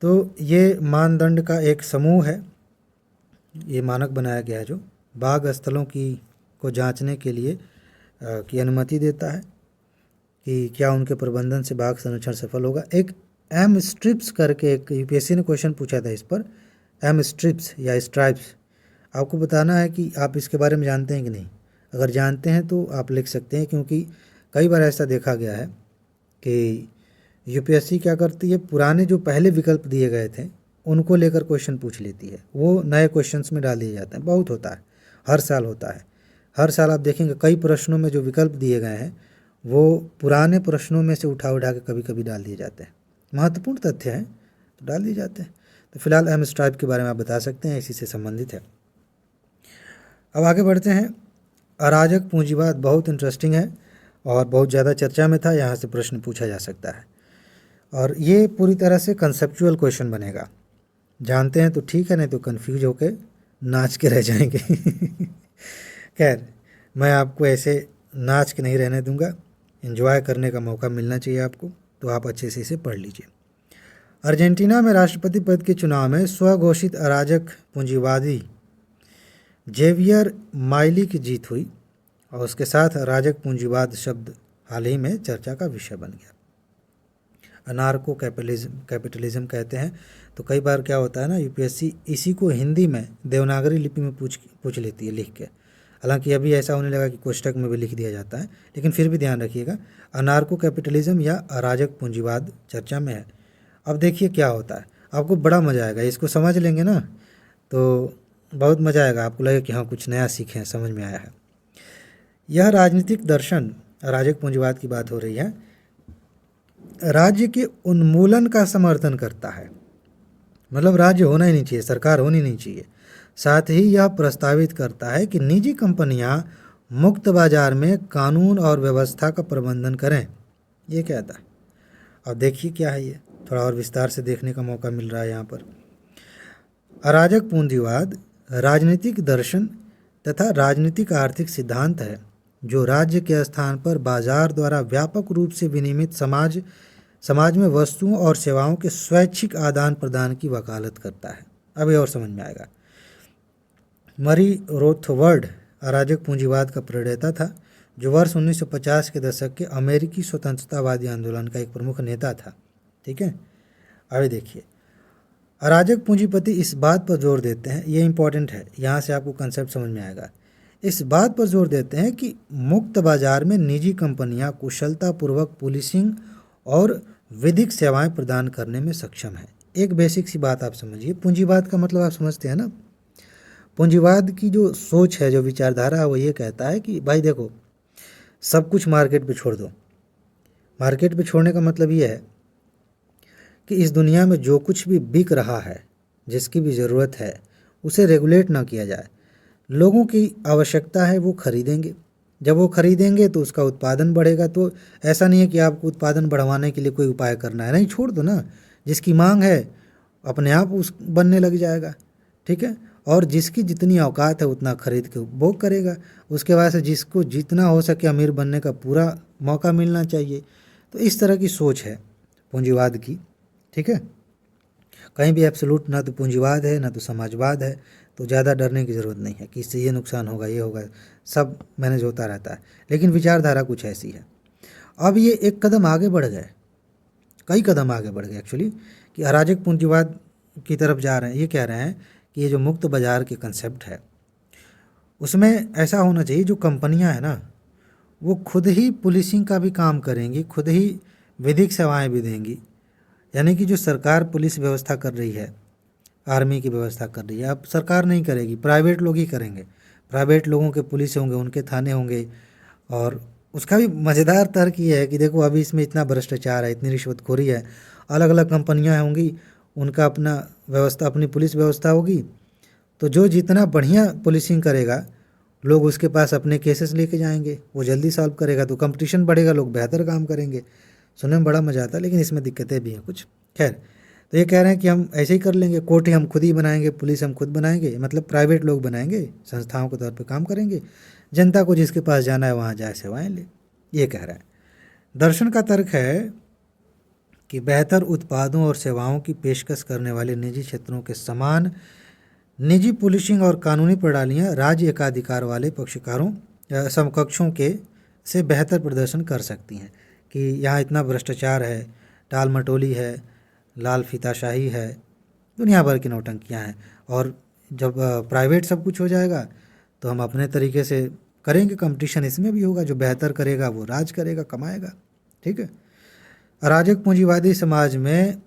तो ये मानदंड का एक समूह है, ये मानक बनाया गया है जो बाघ स्थलों को जांचने के लिए की अनुमति देता है कि क्या उनके प्रबंधन से बाघ संरक्षण सफल होगा। एक एम स्ट्रिप्स करके एक यूपीएससी ने क्वेश्चन पूछा था इस पर, एम स्ट्रिप्स या स्ट्राइप्स। आपको बताना है कि आप इसके बारे में जानते हैं कि नहीं। अगर जानते हैं तो आप लिख सकते हैं, क्योंकि कई बार ऐसा देखा गया है कि यूपीएससी क्या करती है, पुराने जो पहले विकल्प दिए गए थे उनको लेकर क्वेश्चन पूछ लेती है, वो नए क्वेश्चंस में डाल दिए जाते हैं। बहुत होता है, हर साल होता है। हर साल आप देखेंगे कई प्रश्नों में जो विकल्प दिए गए हैं वो पुराने प्रश्नों में से उठा उठा के कभी कभी डाल दिए जाते हैं। महत्वपूर्ण तथ्य हैं तो डाल दिए जाते हैं। तो फिलहाल एम स्ट्राइप के बारे में आप बता सकते हैं, इसी से संबंधित है। अब आगे बढ़ते हैं। अराजक पूंजीवाद बहुत इंटरेस्टिंग है और बहुत ज़्यादा चर्चा में था, यहाँ से प्रश्न पूछा जा सकता है और ये पूरी तरह से कंसेप्चुअल क्वेश्चन बनेगा। जानते हैं तो ठीक है, नहीं तो कंफ्यूज होकर नाच के रह जाएंगे। खैर, मैं आपको ऐसे नाच के नहीं रहने दूंगा, एंजॉय करने का मौका मिलना चाहिए आपको, तो आप अच्छे से इसे पढ़ लीजिए। अर्जेंटीना में राष्ट्रपति पद के चुनाव में स्वघोषित अराजक पूंजीवादी जेवियर माइली की जीत हुई और उसके साथ अराजक पूंजीवाद शब्द हाल ही में चर्चा का विषय बन गया। अनार्को कैपिटलिज्म कहते हैं। तो कई बार क्या होता है ना, यूपीएससी इसी को हिंदी में देवनागरी लिपि में पूछ लेती है लिख के। हालांकि अभी ऐसा होने लगा कि कोष्टक में भी लिख दिया जाता है, लेकिन फिर भी ध्यान रखिएगा, अनार्को कैपिटलिज्म या अराजक पूंजीवाद चर्चा में है। अब देखिए क्या होता है, आपको बड़ा मज़ा आएगा, इसको समझ लेंगे ना तो बहुत मज़ा आएगा, आपको लगेगा कि हाँ कुछ नया सीखे हैं, समझ में आया है। यह राजनीतिक दर्शन, अराजक पूंजीवाद की बात हो रही है, राज्य के उन्मूलन का समर्थन करता है। मतलब राज्य होना ही नहीं चाहिए, सरकार होनी नहीं चाहिए। साथ ही यह प्रस्तावित करता है कि निजी कंपनियां मुक्त बाजार में कानून और व्यवस्था का प्रबंधन करें। ये कहता है। अब देखिए क्या है, ये थोड़ा और विस्तार से देखने का मौका मिल रहा है यहाँ पर। अराजक पूंजीवाद राजनीतिक दर्शन तथा राजनीतिक आर्थिक सिद्धांत है जो राज्य के स्थान पर बाजार द्वारा व्यापक रूप से विनियमित समाज में वस्तुओं और सेवाओं के स्वैच्छिक आदान प्रदान की वकालत करता है। अब ये और समझ में आएगा। मरी रोथवर्ड अराजक पूंजीवाद का प्रणेता था, जो वर्ष 1950 के दशक के अमेरिकी स्वतंत्रतावादी आंदोलन का एक प्रमुख नेता था। ठीक है, आगे देखिए। अराजक पूंजीपति इस बात पर जोर देते हैं, ये इंपॉर्टेंट है, यहाँ से आपको कंसेप्ट समझ में आएगा। इस बात पर जोर देते हैं कि मुक्त बाजार में निजी कंपनियां कुशलतापूर्वक पुलिसिंग और विधिक सेवाएं प्रदान करने में सक्षम है। एक बेसिक सी बात आप समझिए, पूंजीवाद का मतलब आप समझते हैं ना। पूंजीवाद की जो सोच है, जो विचारधारा है, वो ये कहता है कि भाई देखो, सब कुछ मार्केट पे छोड़ दो। मार्केट पे छोड़ने का मतलब ये है कि इस दुनिया में जो कुछ भी बिक रहा है, जिसकी भी ज़रूरत है, उसे रेगुलेट ना किया जाए। लोगों की आवश्यकता है, वो खरीदेंगे। जब वो खरीदेंगे तो उसका उत्पादन बढ़ेगा। तो ऐसा नहीं है कि आपको उत्पादन बढ़वाने के लिए कोई उपाय करना है, नहीं, छोड़ दो ना। जिसकी मांग है अपने आप उस बनने लग जाएगा। ठीक है, और जिसकी जितनी औकात है उतना खरीद के उपभोग करेगा। उसके बाद से जिसको जितना हो सके अमीर बनने का पूरा मौका मिलना चाहिए। तो इस तरह की सोच है पूंजीवाद की। ठीक है, कहीं भी एब्सोल्यूट ना तो पूंजीवाद है ना तो समाजवाद है, तो ज़्यादा डरने की ज़रूरत नहीं है कि इससे ये नुकसान होगा, ये होगा, सब मैनेज होता रहता है। लेकिन विचारधारा कुछ ऐसी है। अब ये एक कदम आगे बढ़ गए, कई कदम आगे बढ़ गए एक्चुअली, कि अराजक पूंजीवाद की तरफ जा रहे हैं। ये कह रहे हैं कि ये जो मुक्त बाज़ार के कंसेप्ट है, उसमें ऐसा होना चाहिए जो कंपनियां हैं ना, वो खुद ही पुलिसिंग का भी काम करेंगी, खुद ही विधिक सेवाएं भी देंगी। यानी कि जो सरकार पुलिस व्यवस्था कर रही है, आर्मी की व्यवस्था कर रही है, अब सरकार नहीं करेगी, प्राइवेट लोग ही करेंगे। प्राइवेट लोगों के पुलिस होंगे, उनके थाने होंगे। और उसका भी मज़ेदार तर्क ये है कि देखो अभी इसमें इतना भ्रष्टाचार है, इतनी रिश्वतखोरी है, अलग अलग कंपनियां होंगी, उनका अपना व्यवस्था, अपनी पुलिस व्यवस्था होगी। तो जो जितना बढ़िया पुलिसिंग करेगा, लोग उसके पास अपने केसेस लेके जाएंगे, वो जल्दी सॉल्व करेगा, तो कंपटीशन बढ़ेगा, लोग बेहतर काम करेंगे। सुनने में बड़ा मज़ा आता है, लेकिन इसमें दिक्कतें भी हैं कुछ। खैर, तो ये कह रहे हैं कि हम ऐसे ही कर लेंगे, कोर्ट ही हम खुद ही बनाएंगे, पुलिस हम खुद बनाएंगे, मतलब प्राइवेट लोग बनाएंगे, संस्थाओं के तौर पे काम करेंगे, जनता को जिसके पास जाना है वहाँ जाए सेवाएं ले। ये कह रहा है। दर्शन का तर्क है कि बेहतर उत्पादों और सेवाओं की पेशकश करने वाले निजी क्षेत्रों के समान निजी पुलिसिंग और कानूनी प्रणालियाँ राज्य एकाधिकार वाले पक्षकारों या समकक्षों के से बेहतर प्रदर्शन कर सकती हैं। कि यहाँ इतना भ्रष्टाचार है, टाल मटोली है, लाल फीताशाही है, दुनिया भर की नौटंकियाँ हैं। और जब प्राइवेट सब कुछ हो जाएगा तो हम अपने तरीके से करेंगे, कंपटीशन इसमें भी होगा, जो बेहतर करेगा वो राज करेगा, कमाएगा। ठीक है। अराजक पूंजीवादी समाज में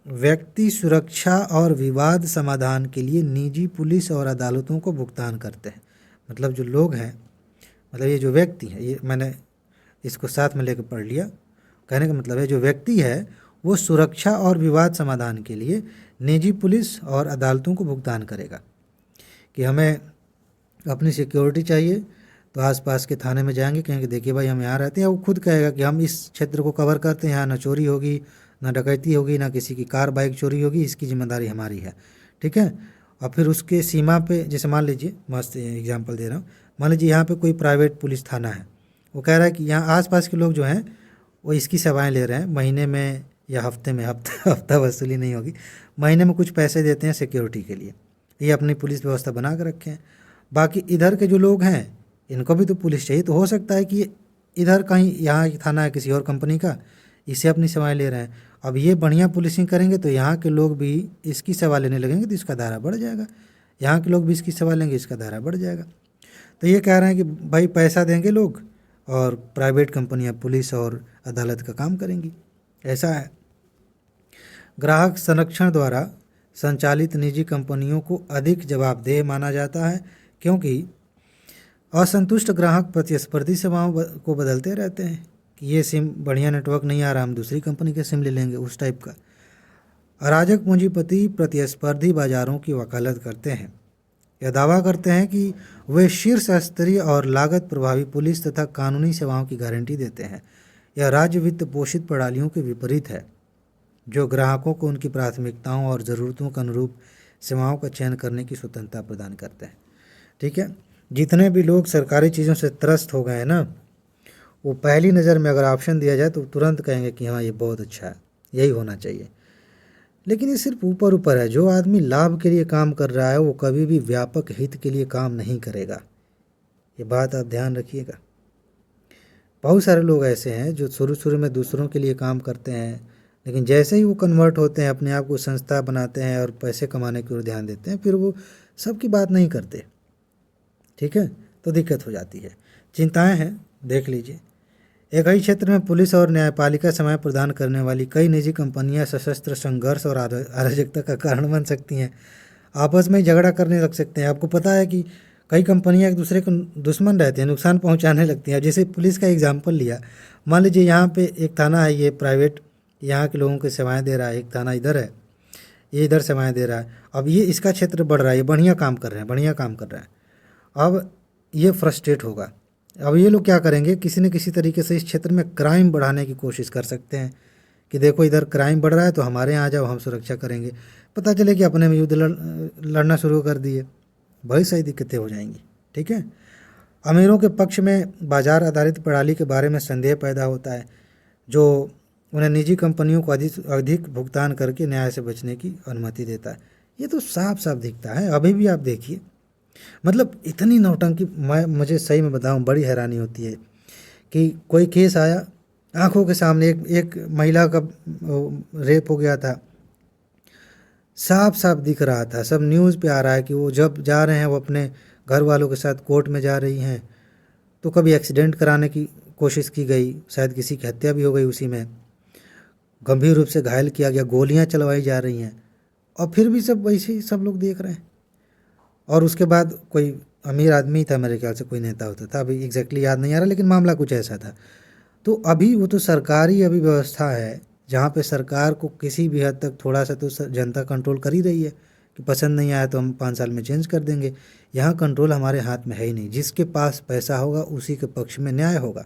व्यक्ति सुरक्षा और विवाद समाधान के लिए निजी पुलिस और अदालतों को भुगतान करते हैं। मतलब जो लोग हैं, मतलब ये जो व्यक्ति है, ये मैंने इसको साथ में लेकर पढ़ लिया। कहने का मतलब है जो व्यक्ति है वो सुरक्षा और विवाद समाधान के लिए निजी पुलिस और अदालतों को भुगतान करेगा कि हमें अपनी सिक्योरिटी चाहिए तो आसपास के थाने में जाएंगे, कहेंगे देखिए भाई हम यहाँ रहते हैं, वो खुद कहेगा कि हम इस क्षेत्र को कवर करते हैं, यहाँ ना चोरी होगी ना डकैती होगी ना किसी की कार बाइक चोरी होगी, इसकी जिम्मेदारी हमारी है, ठीक है। और फिर उसके सीमा पे, जैसे मान लीजिए, मस्त एग्जांपल दे रहा हूँ, मान लीजिए यहाँ पे कोई प्राइवेट पुलिस थाना है, वो कह रहा है कि यहाँ आसपास के लोग जो हैं वो इसकी सेवाएं ले रहे हैं, महीने में या हफ्ते में, हफ्ता वसूली नहीं होगी, महीने में कुछ पैसे देते हैं सिक्योरिटी के लिए, ये अपनी पुलिस व्यवस्था बना कर रखे हैं। बाकी इधर के जो लोग हैं इनको भी तो पुलिस चाहिए, तो हो सकता है कि इधर कहीं यहाँ थाना है किसी और कंपनी का, इसे अपनी सेवाएं ले रहे हैं, अब ये बढ़िया पुलिसिंग करेंगे तो यहाँ के लोग भी इसकी सेवा लेने लगेंगे तो इसका दायरा बढ़ जाएगा, यहाँ के लोग भी इसकी सेवा लेंगे, इसका दायरा बढ़ जाएगा। तो ये कह रहे हैं कि भाई पैसा देंगे लोग और प्राइवेट कंपनियां पुलिस और अदालत का काम करेंगी, ऐसा है। ग्राहक संरक्षण द्वारा संचालित निजी कंपनियों को अधिक जवाबदेह माना जाता है, क्योंकि असंतुष्ट ग्राहक प्रतिस्पर्धी सेवाओं को बदलते रहते हैं कि ये सिम बढ़िया नेटवर्क नहीं आ रहा, हम दूसरी कंपनी के सिम ले लेंगे, उस टाइप का। अराजक पूंजीपति प्रतिस्पर्धी बाजारों की वकालत करते हैं, यह दावा करते हैं कि वे शीर्ष स्तरीय और लागत प्रभावी पुलिस तथा कानूनी सेवाओं की गारंटी देते हैं। यह राज्य वित्त पोषित प्रणालियों के विपरीत है, जो ग्राहकों को उनकी प्राथमिकताओं और ज़रूरतों के अनुरूप सेवाओं का चयन करने की स्वतंत्रता प्रदान करते हैं, ठीक है। जितने भी लोग सरकारी चीज़ों से त्रस्त हो गए हैं ना, वो पहली नज़र में अगर ऑप्शन दिया जाए तो तुरंत कहेंगे कि हाँ ये बहुत अच्छा है, यही होना चाहिए। लेकिन ये सिर्फ ऊपर ऊपर है। जो आदमी लाभ के लिए काम कर रहा है वो कभी भी व्यापक हित के लिए काम नहीं करेगा, ये बात आप ध्यान रखिएगा। बहुत सारे लोग ऐसे हैं जो शुरू में दूसरों के लिए काम करते हैं, लेकिन जैसे ही वो कन्वर्ट होते हैं, अपने आप को संस्था बनाते हैं और पैसे कमाने की ओर ध्यान देते हैं, फिर वो सबकी बात नहीं करते, ठीक है, तो दिक्कत हो जाती है, चिंताएं हैं। देख लीजिए, एक ही क्षेत्र में पुलिस और न्यायपालिका सेवाएं प्रदान करने वाली कई निजी कंपनियां सशस्त्र संघर्ष और अराजकता का कारण बन सकती हैं, आपस में झगड़ा करने लग सकते हैं। आपको पता है कि कई कंपनियां एक दूसरे को दुश्मन रहते हैं, नुकसान पहुंचाने लगती हैं। जैसे पुलिस का एग्जांपल लिया, मान लीजिए यहाँ पे एक थाना है, ये प्राइवेट यहाँ के लोगों को सेवाएं दे रहा है, एक थाना इधर है, ये इधर सेवाएं दे रहा है। अब ये इसका क्षेत्र बढ़ रहा है, ये बढ़िया काम कर रहे हैं, बढ़िया काम कर रहा है। अब ये फ्रस्ट्रेट होगा, अब ये लोग क्या करेंगे, किसी न किसी तरीके से इस क्षेत्र में क्राइम बढ़ाने की कोशिश कर सकते हैं कि देखो इधर क्राइम बढ़ रहा है तो हमारे यहाँ आ जाओ, हम सुरक्षा करेंगे। पता चले कि अपने में युद्ध लड़ना शुरू कर दिए, बड़ी सारी दिक्कतें हो जाएंगी, ठीक है। अमीरों के पक्ष में बाजार आधारित प्रणाली के बारे में संदेह पैदा होता है, जो उन्हें निजी कंपनियों को अधिक भुगतान करके न्याय से बचने की अनुमति देता है। ये तो साफ साफ दिखता है, अभी भी आप देखिए, मतलब इतनी नौटंकी, मुझे सही में बताऊं बड़ी हैरानी होती है कि कोई केस आया, आंखों के सामने एक महिला का रेप हो गया था, साफ साफ दिख रहा था, सब न्यूज़ पे आ रहा है कि वो जब जा रहे हैं, वो अपने घर वालों के साथ कोर्ट में जा रही हैं, तो कभी एक्सीडेंट कराने की कोशिश की गई, शायद किसी की हत्या भी हो गई, उसी में गंभीर रूप से घायल किया गया, गोलियां चलवाई जा रही हैं, और फिर भी सब वैसे ही सब लोग देख रहे हैं। और उसके बाद कोई अमीर आदमी था, मेरे ख्याल से कोई नेता होता था, अभी एग्जैक्टली याद नहीं आ रहा, लेकिन मामला कुछ ऐसा था। तो अभी वो तो सरकारी अभी व्यवस्था है जहाँ पे सरकार को किसी भी हद तक थोड़ा सा तो जनता कंट्रोल कर ही रही है कि पसंद नहीं आया तो हम 5 साल में चेंज कर देंगे। यहाँ कंट्रोल हमारे हाथ में है ही नहीं। जिसके पास पैसा होगा उसी के पक्ष में न्याय होगा,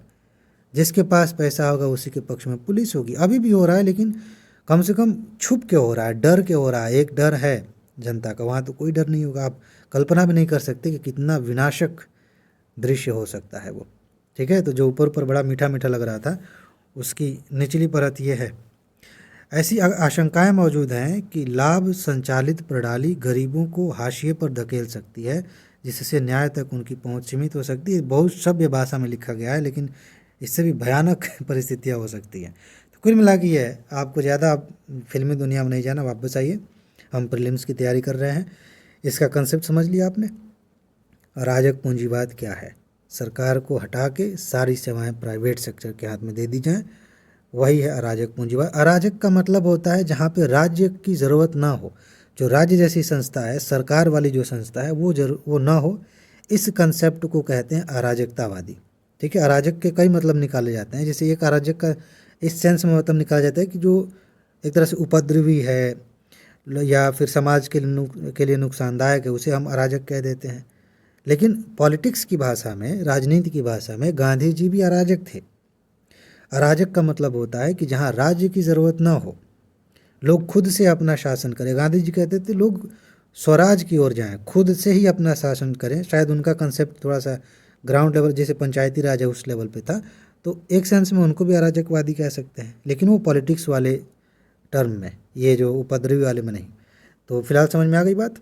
जिसके पास पैसा होगा उसी के पक्ष में पुलिस होगी। अभी भी हो रहा है, लेकिन कम से कम छुप के हो रहा है, डर के हो रहा है। एक डर है जनता का, वहाँ तो कोई डर नहीं होगा। आप कल्पना भी नहीं कर सकते कि कितना विनाशक दृश्य हो सकता है वो, ठीक है। तो जो ऊपर ऊपर बड़ा मीठा मीठा लग रहा था, उसकी निचली परत ये है। ऐसी आशंकाएं मौजूद हैं कि लाभ संचालित प्रणाली गरीबों को हाशिए पर धकेल सकती है, जिससे न्याय तक उनकी पहुंच सीमित हो सकती है। बहुत सभ्य भाषा में लिखा गया है, लेकिन इससे भी भयानक परिस्थितियां हो सकती हैं। तो कुल मिला के ये है, आपको ज़्यादा फिल्मी दुनिया में नहीं जाना, वापस आइए, हम प्रीलिम्स की तैयारी कर रहे हैं। इसका कंसेप्ट समझ लिया आपने। अराजक पूंजीवाद क्या है? सरकार को हटा के सारी सेवाएं प्राइवेट सेक्टर के हाथ में दे दी जाएं, वही है अराजक पूंजीवाद। अराजक का मतलब होता है जहाँ पे राज्य की ज़रूरत ना हो, जो राज्य जैसी संस्था है, सरकार वाली जो संस्था है वो ना हो। इस कंसेप्ट को कहते हैं अराजकतावादी, ठीक है। अराजक के कई मतलब निकाले जाते हैं। जैसे एक अराजक का इस सेंस में मतलब निकाला जाता है कि जो एक तरह से उपद्रवी है, या फिर समाज के लिए नुकसानदायक है, उसे हम अराजक कह देते हैं। लेकिन पॉलिटिक्स की भाषा में, राजनीति की भाषा में गांधी जी भी अराजक थे। अराजक का मतलब होता है कि जहाँ राज्य की ज़रूरत ना हो, लोग खुद से अपना शासन करें। गांधी जी कहते थे लोग स्वराज की ओर जाएं, खुद से ही अपना शासन करें। शायद उनका कंसेप्ट थोड़ा सा ग्राउंड लेवल, जैसे पंचायती राज है, उस लेवल पे था। तो एक सेंस में उनको भी अराजकवादी कह सकते हैं, लेकिन वो पॉलिटिक्स वाले टर्म में, ये जो उपद्रवी वाले में नहीं। तो फिलहाल समझ में आ गई बात।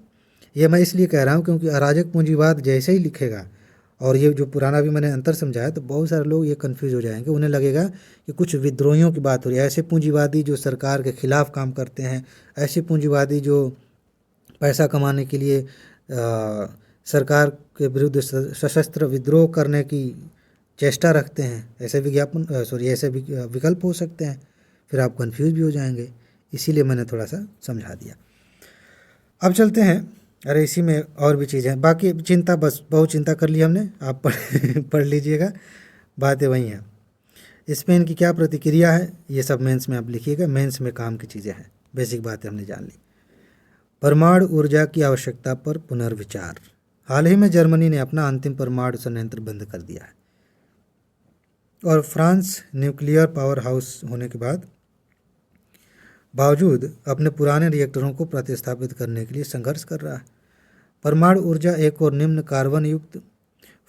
ये मैं इसलिए कह रहा हूँ क्योंकि अराजक पूंजीवाद जैसे ही लिखेगा, और ये जो पुराना भी मैंने अंतर समझाया, तो बहुत सारे लोग ये कन्फ्यूज़ हो जाएंगे। उन्हें लगेगा कि कुछ विद्रोहियों की बात हो रही है, ऐसे पूंजीवादी जो सरकार के खिलाफ काम करते हैं, ऐसे पूंजीवादी जो पैसा कमाने के लिए सरकार के विरुद्ध सशस्त्र विद्रोह करने की चेष्टा रखते हैं। ऐसे ऐसे विकल्प हो सकते हैं। फिर आप कंफ्यूज भी हो जाएंगे, इसीलिए मैंने थोड़ा सा समझा दिया। अब चलते हैं। अरे इसी में और भी चीज़ें हैं, बाकी चिंता, बस बहुत चिंता कर ली हमने, आप पढ़ लीजिएगा, बातें वही हैं। स्पेन की क्या प्रतिक्रिया है, ये सब मेंस में आप लिखिएगा। मेंस में काम की चीज़ें हैं, बेसिक बातें हमने जान ली। परमाणु ऊर्जा की आवश्यकता पर पुनर्विचार। हाल ही में जर्मनी ने अपना अंतिम परमाणु संयंत्र बंद कर दिया है, और फ्रांस न्यूक्लियर पावर हाउस होने के बावजूद अपने पुराने रिएक्टरों को प्रतिस्थापित करने के लिए संघर्ष कर रहा है। परमाणु ऊर्जा एक और निम्न कार्बन युक्त,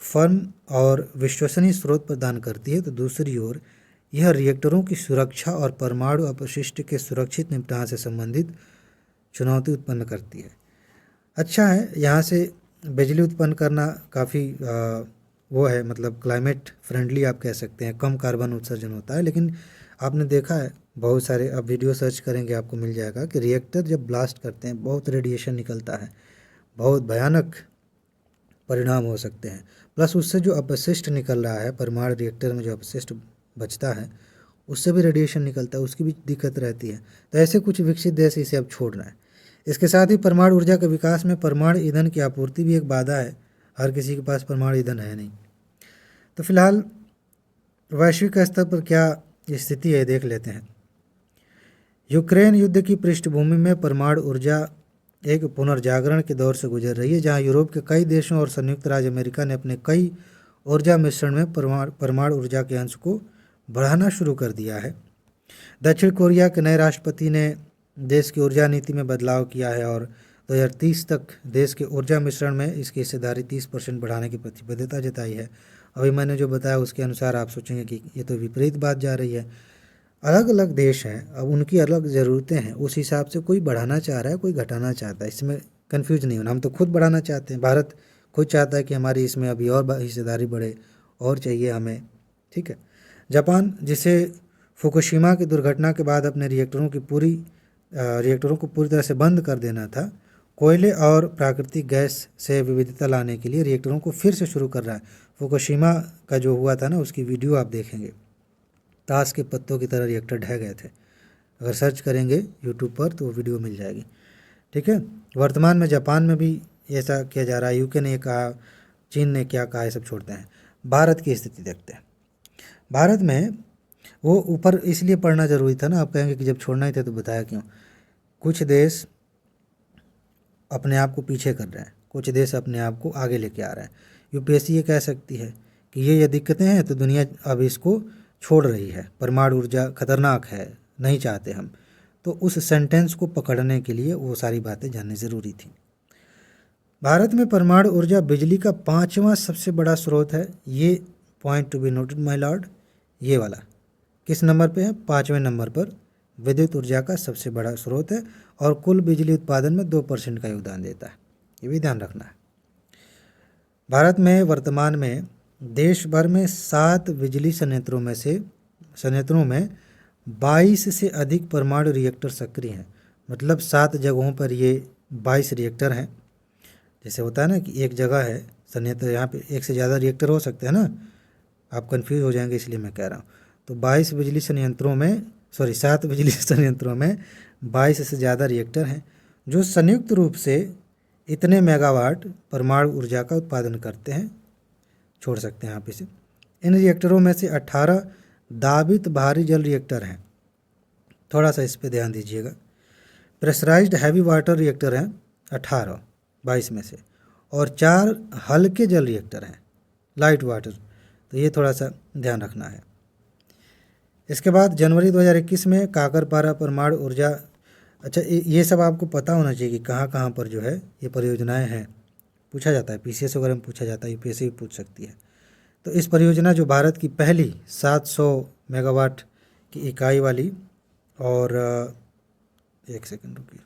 फर्म और विश्वसनीय स्रोत प्रदान करती है, तो दूसरी ओर यह रिएक्टरों की सुरक्षा और परमाणु अपशिष्ट के सुरक्षित निपटान से संबंधित चुनौती उत्पन्न करती है। अच्छा है, यहाँ से बिजली उत्पन्न करना काफ़ी वो है, मतलब क्लाइमेट फ्रेंडली आप कह सकते हैं, कम कार्बन उत्सर्जन होता है। लेकिन आपने देखा है बहुत सारे, अब वीडियो सर्च करेंगे आपको मिल जाएगा कि रिएक्टर जब ब्लास्ट करते हैं बहुत रेडिएशन निकलता है, बहुत भयानक परिणाम हो सकते हैं। प्लस उससे जो अपशिष्ट निकल रहा है, परमाणु रिएक्टर में जो अपशिष्ट बचता है उससे भी रेडिएशन निकलता है, उसकी भी दिक्कत रहती है। तो ऐसे कुछ विकसित देश इसे अब छोड़ रहे हैं। इसके साथ ही परमाणु ऊर्जा के विकास में परमाणु ईंधन की आपूर्ति भी एक बाधा है। हर किसी के पास परमाणु ईंधन है नहीं। तो फिलहाल वैश्विक स्तर पर क्या स्थिति है देख लेते हैं। यूक्रेन युद्ध की पृष्ठभूमि में परमाणु ऊर्जा एक पुनर्जागरण के दौर से गुजर रही है, जहां यूरोप के कई देशों और संयुक्त राज्य अमेरिका ने अपने कई ऊर्जा मिश्रण में परमाणु ऊर्जा के अंश को बढ़ाना शुरू कर दिया है। दक्षिण कोरिया के नए राष्ट्रपति ने देश की ऊर्जा नीति में बदलाव किया है और 2030 तक देश के ऊर्जा मिश्रण में इसकी हिस्सेदारी 30% बढ़ाने की प्रतिबद्धता जताई है। अभी मैंने जो बताया उसके अनुसार आप सोचेंगे कि ये तो विपरीत बात जा रही है। अलग अलग देश हैं, अब उनकी अलग ज़रूरतें हैं, उस हिसाब से कोई बढ़ाना चाह रहा है, कोई घटाना चाहता है। इसमें कन्फ्यूज नहीं होना। हम तो खुद बढ़ाना चाहते हैं, भारत खुद चाहता है कि हमारी इसमें अभी और हिस्सेदारी बढ़े, और चाहिए हमें, ठीक है। जापान, जिसे फुकुशिमा की दुर्घटना के बाद अपने रिएक्टरों को पूरी तरह से बंद कर देना था, कोयले और प्राकृतिक गैस से विविधता लाने के लिए रिएक्टरों को फिर से शुरू कर रहा है। फुकुशिमा का जो हुआ था ना, उसकी वीडियो आप देखेंगे, ताश के पत्तों की तरह रिएक्टर ढह गए थे। अगर सर्च करेंगे यूट्यूब पर तो वो वीडियो मिल जाएगी, ठीक है। वर्तमान में जापान में भी ऐसा किया जा रहा है। यूके ने कहा, चीन ने क्या कहा, ये सब छोड़ते हैं। भारत की स्थिति देखते हैं। भारत में वो ऊपर इसलिए पढ़ना ज़रूरी था ना, आप कहेंगे कि जब छोड़ना ही था तो बताया क्यों। कुछ देश अपने आप को पीछे कर रहे हैं, कुछ देश अपने आप को आगे लेके आ रहे हैं। यूपीएससी ये कह सकती है कि ये दिक्कतें हैं तो दुनिया अब इसको छोड़ रही है, परमाणु ऊर्जा खतरनाक है, नहीं चाहते हम। तो उस सेंटेंस को पकड़ने के लिए वो सारी बातें जाननी ज़रूरी थी। भारत में परमाणु ऊर्जा बिजली का 5वां सबसे बड़ा स्रोत है। ये point to be noted my Lord. ये वाला किस नंबर पे है? 5वें नंबर पर विद्युत ऊर्जा का सबसे बड़ा स्रोत है और कुल बिजली उत्पादन में 2% का योगदान देता है। ये भी ध्यान रखना है। भारत में वर्तमान में देश भर में 7 बिजली संयंत्रों में 22 से अधिक परमाणु रिएक्टर सक्रिय हैं। मतलब 7 जगहों पर ये 22 रिएक्टर हैं। जैसे होता है ना कि एक जगह है संयंत्र, यहाँ पे एक से ज़्यादा रिएक्टर हो सकते हैं ना, आप कंफ्यूज हो जाएंगे इसलिए मैं कह रहा हूँ। तो 7 बिजली संयंत्रों में 22 से ज़्यादा रिएक्टर हैं जो संयुक्त रूप से इतने मेगावाट परमाणु ऊर्जा का उत्पादन करते हैं। छोड़ सकते हैं आप इसे। इन रिएक्टरों में से 18 दाबित भारी जल रिएक्टर हैं। थोड़ा सा इस पे ध्यान दीजिएगा। प्रेशराइज्ड हैवी वाटर रिएक्टर हैं 18 22 में से, और 4 हल्के जल रिएक्टर हैं लाइट वाटर। तो ये थोड़ा सा ध्यान रखना है। इसके बाद जनवरी 2021 में काकरपारा परमाणु ऊर्जा, अच्छा ये सब आपको पता होना चाहिए कि कहाँ कहाँ पर जो है ये परियोजनाएं हैं, पूछा जाता है पीसीएस वगैरह में पूछा जाता है, यूपीएससी भी पूछ सकती है। तो इस परियोजना जो भारत की पहली 700 मेगावाट की इकाई वाली, और एक सेकंड रुकिए,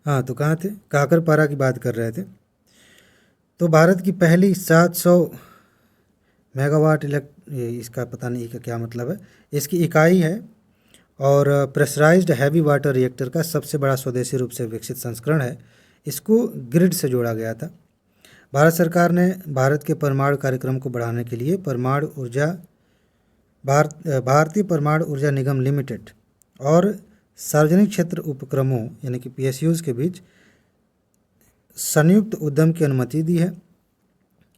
हाँ तो कहाँ थे, काकरपारा की बात कर रहे थे। तो भारत की पहली 700 मेगावाट इसका पता नहीं का क्या मतलब है, इसकी इकाई है, और प्रेशराइज्ड हैवी वाटर रिएक्टर का सबसे बड़ा स्वदेशी रूप से विकसित संस्करण है। इसको ग्रिड से जोड़ा गया था। भारत सरकार ने भारत के परमाणु कार्यक्रम को बढ़ाने के लिए भारतीय परमाणु ऊर्जा निगम लिमिटेड और सार्वजनिक क्षेत्र उपक्रमों यानी कि पीएसयूज के बीच संयुक्त उद्यम की अनुमति दी है।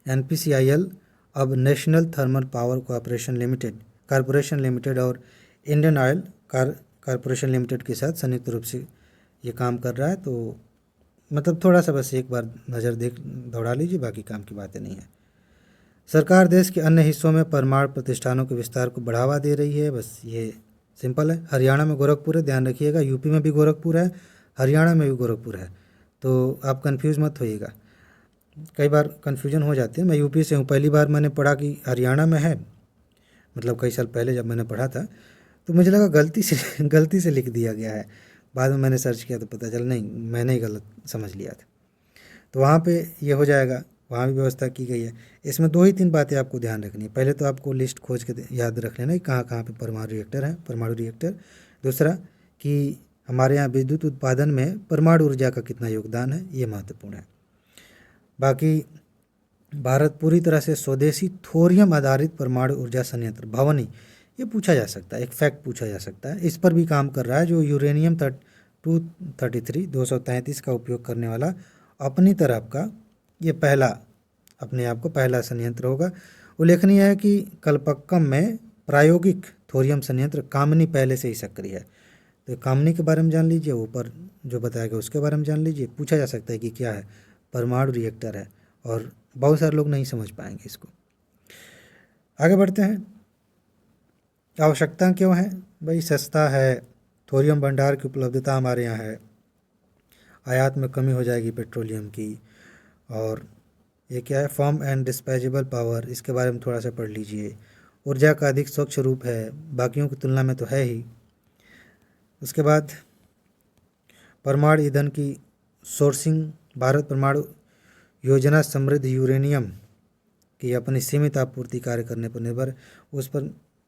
एनपीसीआईएल अब national thermal power corporation limited और इंडियन ऑयल कॉरपोरेशन लिमिटेड के साथ संयुक्त रूप से ये काम कर रहा है। तो मतलब थोड़ा सा बस एक बार नज़र दौड़ा लीजिए, बाकी काम की बातें नहीं है। सरकार देश के अन्य हिस्सों में परमाणु प्रतिष्ठानों के विस्तार को बढ़ावा दे रही है, बस ये सिंपल है। हरियाणा में गोरखपुर है, ध्यान रखिएगा, यूपी में भी गोरखपुर है, हरियाणा में भी गोरखपुर है, तो आप कंफ्यूज मत होइएगा। कई बार कन्फ्यूजन हो जाती है। मैं यूपी से हूँ, पहली बार मैंने पढ़ा कि हरियाणा में है, मतलब कई साल पहले जब मैंने पढ़ा था तो मुझे लगा गलती से लिख दिया गया है। बाद में मैंने सर्च किया तो पता चला नहीं, मैंने ही गलत समझ लिया था। तो वहाँ पे ये हो जाएगा, वहाँ भी व्यवस्था की गई है। इसमें 2 ही 3 बातें आपको ध्यान रखनी है। पहले तो आपको लिस्ट खोज के याद रख लेना कि कहाँ कहाँ पे परमाणु रिएक्टर। दूसरा कि हमारे यहाँ विद्युत उत्पादन में परमाणु ऊर्जा का कितना योगदान है, ये महत्वपूर्ण है। बाकी भारत पूरी तरह से स्वदेशी थोरियम आधारित परमाणु ऊर्जा संयंत्र भवनी, ये पूछा जा सकता है, एक फैक्ट पूछा जा सकता है, इस पर भी काम कर रहा है, जो यूरेनियम 233 का उपयोग करने वाला अपनी तरफ का ये अपने आप को पहला संयंत्र होगा। उल्लेखनीय है कि कलपक्कम में प्रायोगिक थोरियम संयंत्र कामनी पहले से ही सक्रिय है। तो कामनी के बारे में जान लीजिए, ऊपर जो बताया गया उसके बारे में जान लीजिए। पूछा जा सकता है कि क्या है, परमाणु रिएक्टर है, और बहुत सारे लोग नहीं समझ पाएंगे इसको। आगे बढ़ते हैं। आवश्यकता क्यों है भाई? सस्ता है, थोरियम भंडार की उपलब्धता हमारे यहाँ है, आयात में कमी हो जाएगी पेट्रोलियम की, और ये क्या है, फर्म एंड डिस्पैचेबल पावर, इसके बारे में थोड़ा सा पढ़ लीजिए। ऊर्जा का अधिक स्वच्छ रूप है, बाकियों की तुलना में तो है ही। उसके बाद परमाणु ईंधन की सोर्सिंग, भारत परमाणु योजना समृद्ध यूरेनियम की अपनी सीमित आपूर्ति कार्य करने पर निर्भर, उस पर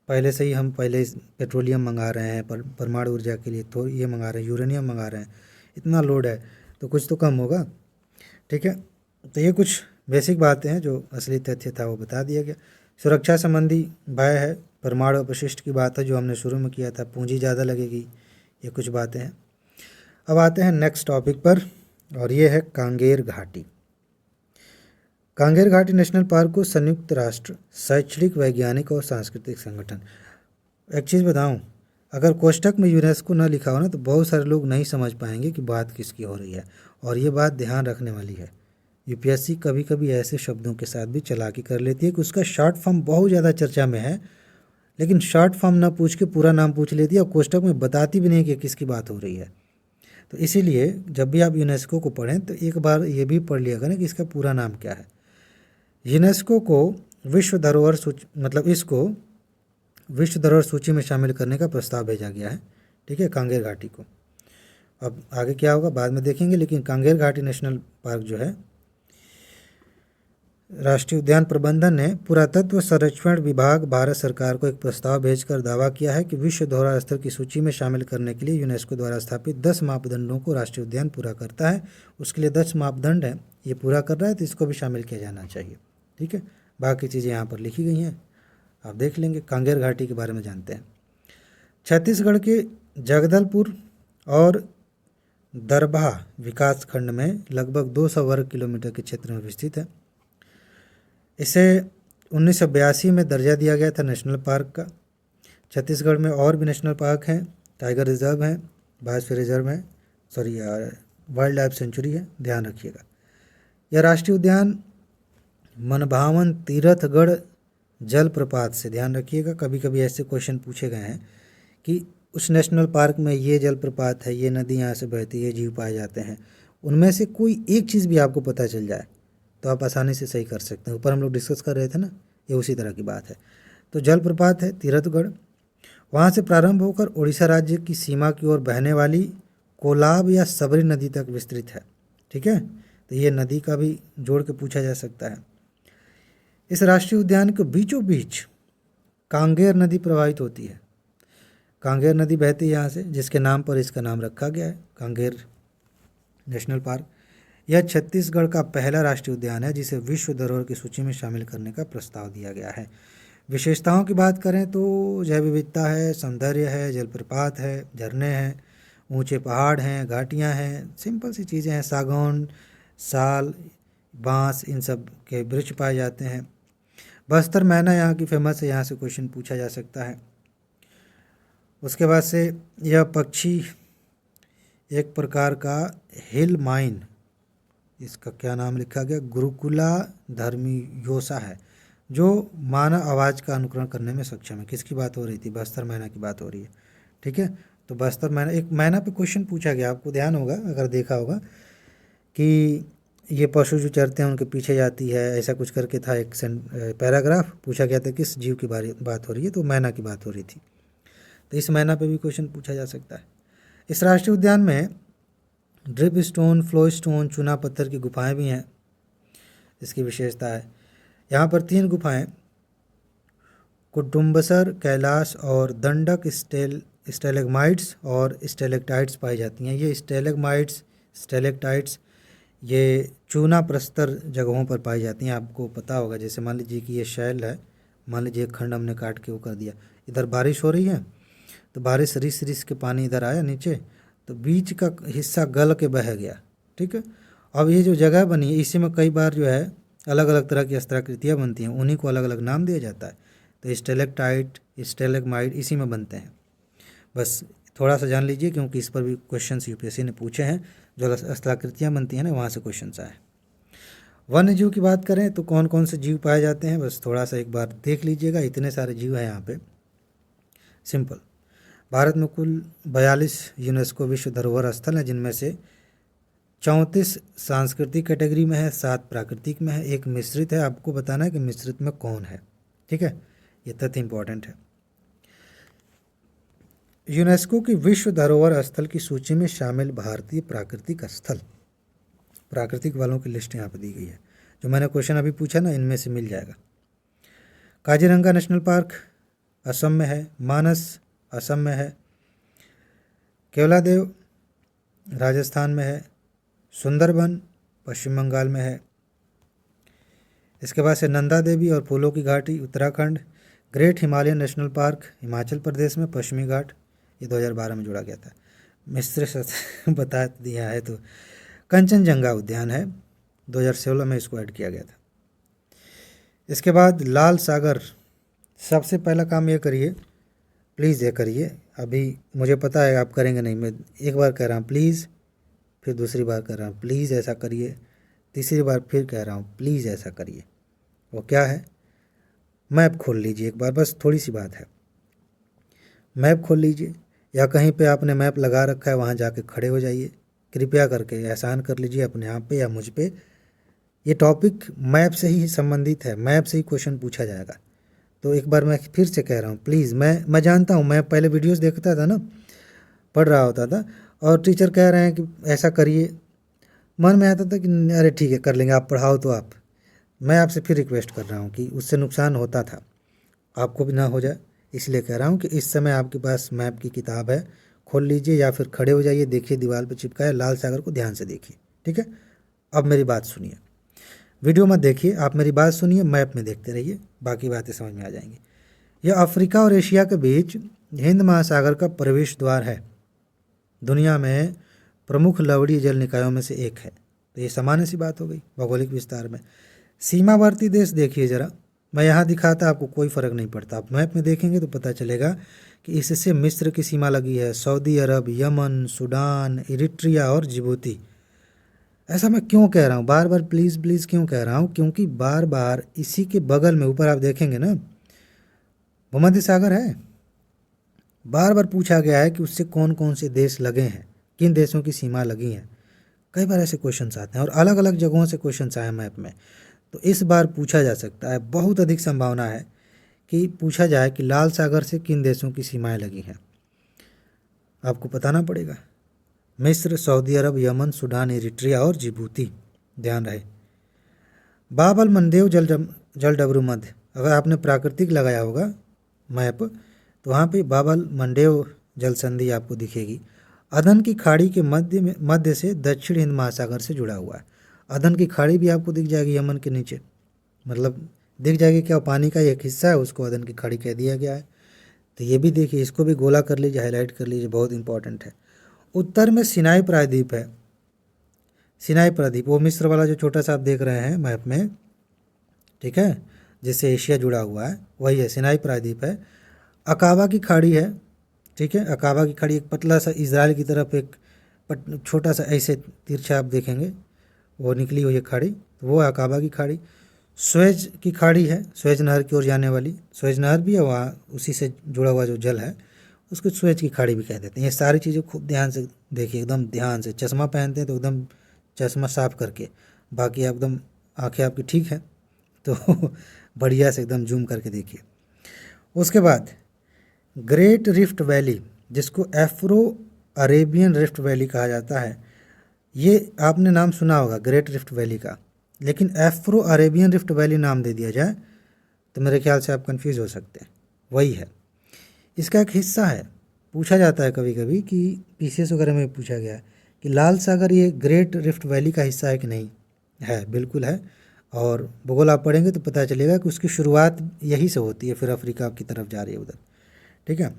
पहले से ही हम पेट्रोलियम मंगा रहे हैं, परमाणु ऊर्जा के लिए तो ये मंगा रहे हैं, यूरेनियम मंगा रहे हैं, इतना लोड है तो कुछ तो कम होगा। ठीक है, तो ये कुछ बेसिक बातें हैं, जो असली तथ्य था वो बता दिया गया। सुरक्षा संबंधी भय है, परमाणु अपशिष्ट की बात है जो हमने शुरू में किया था, पूंजी ज़्यादा लगेगी, ये कुछ बातें हैं। अब आते हैं नेक्स्ट टॉपिक पर, और ये है कांगेर घाटी। कांगेर घाटी नेशनल पार्क को संयुक्त राष्ट्र शैक्षणिक, वैज्ञानिक और सांस्कृतिक संगठन, एक चीज़ बताऊं, अगर कोष्टक में यूनेस्को न लिखा हो ना तो बहुत सारे लोग नहीं समझ पाएंगे कि बात किसकी हो रही है, और ये बात ध्यान रखने वाली है। यूपीएससी कभी कभी ऐसे शब्दों के साथ भी चालाकी कर लेती है कि उसका शॉर्ट फॉर्म बहुत ज़्यादा चर्चा में है, लेकिन शॉर्ट फॉर्म ना पूछ के पूरा नाम पूछ लेती है, और कोष्टक में बताती भी नहीं कि किसकी बात हो रही है। तो इसीलिए जब भी आप यूनेस्को को पढ़ें तो एक बार ये भी पढ़ लिया करें कि इसका पूरा नाम क्या है। यूनेस्को को विश्व धरोहर सूची, मतलब इसको विश्व धरोहर सूची में शामिल करने का प्रस्ताव भेजा गया है। ठीक है, कांगेर घाटी को। अब आगे क्या होगा बाद में देखेंगे, लेकिन कांगेर घाटी नेशनल पार्क जो है, राष्ट्रीय उद्यान प्रबंधन ने पुरातत्व संरक्षण विभाग भारत सरकार को एक प्रस्ताव भेजकर दावा किया है कि विश्व धरोहर स्थल की सूची में शामिल करने के लिए यूनेस्को द्वारा स्थापित 10 मापदंडों को राष्ट्रीय उद्यान पूरा करता है। उसके लिए 10 मापदंड हैं, ये पूरा कर रहा है तो इसको भी शामिल किया जाना चाहिए। ठीक है, बाकी चीज़ें यहाँ पर लिखी गई हैं, आप देख लेंगे। कांगेर घाटी के बारे में जानते हैं। छत्तीसगढ़ के जगदलपुर और दरभा विकास खंड में लगभग 200 वर्ग किलोमीटर के क्षेत्र में विस्तृत है। इसे 1982 में दर्जा दिया गया था नेशनल पार्क का। छत्तीसगढ़ में और भी नेशनल पार्क हैं, टाइगर रिजर्व हैं, बायोस्फीयर रिजर्व है, सॉरी वाइल्ड लाइफ सेंचुरी है, ध्यान रखिएगा। यह राष्ट्रीय उद्यान मनभावन तीरथगढ़ जलप्रपात से, ध्यान रखिएगा, कभी कभी ऐसे क्वेश्चन पूछे गए हैं कि उस नेशनल पार्क में ये जलप्रपात है, ये नदी यहाँ से बहती है, ये जीव पाए जाते हैं, उनमें से कोई एक चीज़ भी आपको पता चल जाए तो आप आसानी से सही कर सकते हैं। ऊपर हम लोग डिस्कस कर रहे थे ना, ये उसी तरह की बात है। तो जलप्रपात है तीरथगढ़, वहाँ से प्रारंभ होकर उड़ीसा राज्य की सीमा की ओर बहने वाली कोलाब या सबरी नदी तक विस्तृत है। ठीक है, तो ये नदी का भी जोड़ के पूछा जा सकता है। इस राष्ट्रीय उद्यान के बीचों बीच कांगेर नदी प्रवाहित होती है। कांगेर नदी बहती है यहाँ से, जिसके नाम पर इसका नाम रखा गया है, कांगेर नेशनल पार्क। यह छत्तीसगढ़ का पहला राष्ट्रीय उद्यान है जिसे विश्व धरोहर की सूची में शामिल करने का प्रस्ताव दिया गया है। विशेषताओं की बात करें तो जैव विविधता है, सौंदर्य है, जलप्रपात है, झरने हैं, ऊंचे पहाड़ हैं, घाटियां हैं, सिंपल सी चीज़ें हैं, सागौन, साल, बांस, इन सब के वृक्ष पाए जाते हैं। बस्तर मैना यहाँ की फेमस है, यहाँ से क्वेश्चन पूछा जा सकता है। उसके बाद से यह पक्षी एक प्रकार का हिल माइन, इसका क्या नाम लिखा गया, गुरुकुला धर्मियोसा है, जो मानव आवाज़ का अनुकरण करने में सक्षम है। किसकी बात हो रही थी? बस्तर मैना की बात हो रही है। ठीक है, तो बस्तर मैना, एक मैना पे क्वेश्चन पूछा गया, आपको ध्यान होगा अगर देखा होगा कि ये पशु जो चरते हैं उनके पीछे जाती है, ऐसा कुछ करके था, एक पैराग्राफ पूछा गया था किस जीव की बात हो रही है, तो मैना की बात हो रही थी। तो इस मैना पे भी क्वेश्चन पूछा जा सकता है। इस राष्ट्रीय उद्यान में ड्रिप स्टोन, फ्लो स्टोन, चूना पत्थर की गुफाएं भी हैं, इसकी विशेषता है। यहाँ पर 3 गुफाएं कुडुम्बसर, कैलाश और दंडक स्टेलेग्माइट्स और स्टेलेक्टाइट्स पाई जाती हैं। ये स्टेलेग्माइट्स, स्टेलेक्टाइट्स ये चूना प्रस्तर जगहों पर पाई जाती हैं। आपको पता होगा, जैसे मान लीजिए कि ये शैल है, मान लीजिए एक खंड हमने काट के वो कर दिया, इधर बारिश हो रही है तो बारिश रिस रिस के पानी इधर आया नीचे, तो बीच का हिस्सा गल के बह गया। ठीक है, अब ये जो जगह बनी है इसी में कई बार जो है अलग अलग तरह की अस्त्राकृतियाँ बनती हैं, उन्हीं को अलग अलग नाम दिया जाता है। तो स्टेलेक्टाइट, स्टेलेग्माइट इसी में बनते हैं। बस थोड़ा सा जान लीजिए, क्योंकि इस पर भी क्वेश्चंस यूपीएससी ने पूछे हैं, जो अस्त्राकृतियाँ बनती हैं ना, वहाँ से क्वेश्चंस आए। वन्य जीव की बात करें तो कौन कौन से जीव पाए जाते हैं, बस थोड़ा सा एक बार देख लीजिएगा, इतने सारे जीव हैं यहाँ पे, सिंपल। भारत में कुल 42 यूनेस्को विश्व धरोहर स्थल हैं, जिनमें से 34 सांस्कृतिक कैटेगरी में है, 7 प्राकृतिक में है, 1 मिश्रित है। आपको बताना है कि मिश्रित में कौन है। ठीक है, ये तथ्य इंपॉर्टेंट है। यूनेस्को की विश्व धरोहर स्थल की सूची में शामिल भारतीय प्राकृतिक स्थल, प्राकृतिक वालों की लिस्ट यहाँ पर दी गई है। जो मैंने क्वेश्चन अभी पूछा ना, इनमें से मिल जाएगा। काजीरंगा नेशनल पार्क असम में है, मानस असम में है, केवलादेव राजस्थान में है, सुंदरबन पश्चिम बंगाल में है। इसके बाद से नंदा देवी और फूलों की घाटी Uttarakhand, great Himalayan national park Himachal Pradesh में, पश्चिमी घाट, ये 2012 में जोड़ा गया था, मिस्र बता दिया है। तो कंचनजंगा उद्यान है, 2016 में इसको ऐड किया गया था। इसके बाद लाल सागर, सबसे पहला काम ये करिए, प्लीज़ ये करिए। अभी मुझे पता है आप करेंगे नहीं, मैं एक बार कह रहा हूँ प्लीज़, फिर दूसरी बार कह रहा हूँ प्लीज़ ऐसा करिए, तीसरी बार फिर कह रहा हूँ प्लीज़ ऐसा करिए। वो क्या है? मैप खोल लीजिए एक बार, बस थोड़ी सी बात है। मैप खोल लीजिए, या कहीं पे आपने मैप लगा रखा है वहाँ जाके खड़े हो जाइए, कृपया करके एहसान कर लीजिए अपने आप पे या मुझ पे। ये टॉपिक मैप से ही संबंधित है, मैप से ही क्वेश्चन पूछा जाएगा। तो एक बार मैं फिर से कह रहा हूँ प्लीज़, मैं जानता हूँ, मैं पहले वीडियोस देखता था ना, पढ़ रहा होता था, और टीचर कह रहे हैं कि ऐसा करिए, मन में आता था कि अरे ठीक है कर लेंगे, आप पढ़ाओ तो आप। मैं आपसे फिर रिक्वेस्ट कर रहा हूँ कि उससे नुकसान होता था, आपको भी ना हो जाए, इसलिए कह रहा हूँ कि इस समय आपके पास मैप की किताब है, खोल लीजिए या फिर खड़े हो जाइए, देखिए दीवार पर चिपका है, लाल सागर को ध्यान से देखिए। ठीक है, अब मेरी बात सुनिए, वीडियो मत देखिए, आप मेरी बात सुनिए, मैप में देखते रहिए, बाकी बातें समझ में आ जाएंगी। यह अफ्रीका और एशिया के बीच हिंद महासागर का प्रवेश द्वार है, दुनिया में प्रमुख लवणीय जल निकायों में से एक है। तो ये सामान्य सी बात हो गई भौगोलिक विस्तार में। सीमावर्ती देश देखिए ज़रा, मैं यहाँ दिखाता आपको कोई फ़र्क नहीं पड़ता। आप मैप में देखेंगे तो पता चलेगा कि इससे मिस्र की सीमा लगी है, सऊदी अरब, यमन, सूडान, इरिट्रिया और जिबूती। ऐसा मैं क्यों कह रहा हूँ बार बार, प्लीज़ प्लीज़ क्यों कह रहा हूँ? क्योंकि बार बार इसी के बगल में ऊपर आप देखेंगे ना, भूमध्य सागर है। बार बार पूछा गया है कि उससे कौन कौन से देश लगे हैं, किन देशों की सीमा लगी हैं। कई बार ऐसे क्वेश्चंस आते हैं और अलग अलग जगहों से क्वेश्चंस आए मैप में। तो इस बार पूछा जा सकता है, बहुत अधिक संभावना है कि पूछा जाए कि लाल सागर से किन देशों की सीमाएं लगी हैं। आपको बताना पड़ेगा। मिस्र, सऊदी अरब, यमन, सूडान, इरिट्रिया और जिबूती। ध्यान रहे। बाब अल मंदेव जल डबरू मध्य, अगर आपने प्राकृतिक लगाया होगा मैप तो वहाँ पे बाब अल मंडेव जल संधि आपको दिखेगी। अदन की खाड़ी के मध्य से दक्षिण हिंद महासागर से जुड़ा हुआ है। अदन की खाड़ी भी आपको दिख जाएगी यमन के नीचे, मतलब दिख जाएगी क्या, पानी का एक हिस्सा है, उसको अदन की खाड़ी कह दिया गया है। तो ये भी देखिए, इसको भी गोला कर लीजिए, हाईलाइट कर लीजिए, बहुत इंपॉर्टेंट है। उत्तर में सिनाई प्रायद्वीप है। सिनाई प्रायद्वीप वो मिस्र वाला जो छोटा सा आप देख रहे हैं मैप में, ठीक है, जिससे एशिया जुड़ा हुआ है, वही है, सिनाई प्रायद्वीप है। अकाबा की खाड़ी है, ठीक है, अकाबा की खाड़ी एक पतला सा इजराइल की तरफ एक छोटा सा ऐसे तिरछा आप देखेंगे वो निकली हुई है खाड़ी, तो वो अकाबा की खाड़ी। स्वेज की खाड़ी है, स्वेज नहर की ओर जाने वाली, स्वेज नहर भी है वहाँ, उसी से जुड़ा हुआ जो जल है उसको स्वेज की खाड़ी भी कह देते हैं। ये सारी चीज़ें खूब ध्यान से देखिए, एकदम ध्यान से। चश्मा पहनते हैं तो एकदम चश्मा साफ करके, बाकी एकदम आंखें आपकी ठीक है तो बढ़िया से एकदम जूम करके देखिए। उसके बाद ग्रेट रिफ्ट वैली, जिसको एफ्रो अरेबियन रिफ्ट वैली कहा जाता है, ये आपने नाम सुना होगा ग्रेट रिफ्ट वैली का, लेकिन एफ्रो अरेबियन रिफ्ट वैली नाम दे दिया जाए तो मेरे ख्याल से आप कंफ्यूज हो सकते हैं। वही है, इसका एक हिस्सा है। पूछा जाता है कभी कभी कि पीसीएस वगैरह में पूछा गया है कि लाल सागर ये ग्रेट रिफ्ट वैली का हिस्सा है कि नहीं, है, बिल्कुल है। और भूगोल आप पढ़ेंगे तो पता चलेगा कि उसकी शुरुआत यहीं से होती है, फिर अफ्रीका की तरफ जा रही है उधर, ठीक है।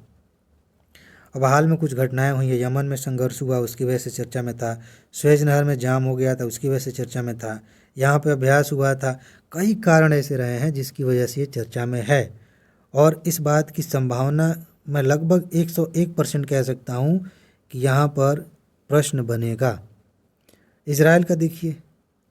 अब हाल में कुछ घटनाएं हुई है, यमन में संघर्ष हुआ उसकी वजह से चर्चा में था, स्वेज नहर में जाम हो गया था उसकी वजह से चर्चा में था, यहाँ पे अभ्यास हुआ था, कई कारण ऐसे रहे हैं जिसकी वजह से ये चर्चा में है। और इस बात की संभावना मैं लगभग 101% कह सकता हूँ कि यहाँ पर प्रश्न बनेगा। इजराइल का देखिए,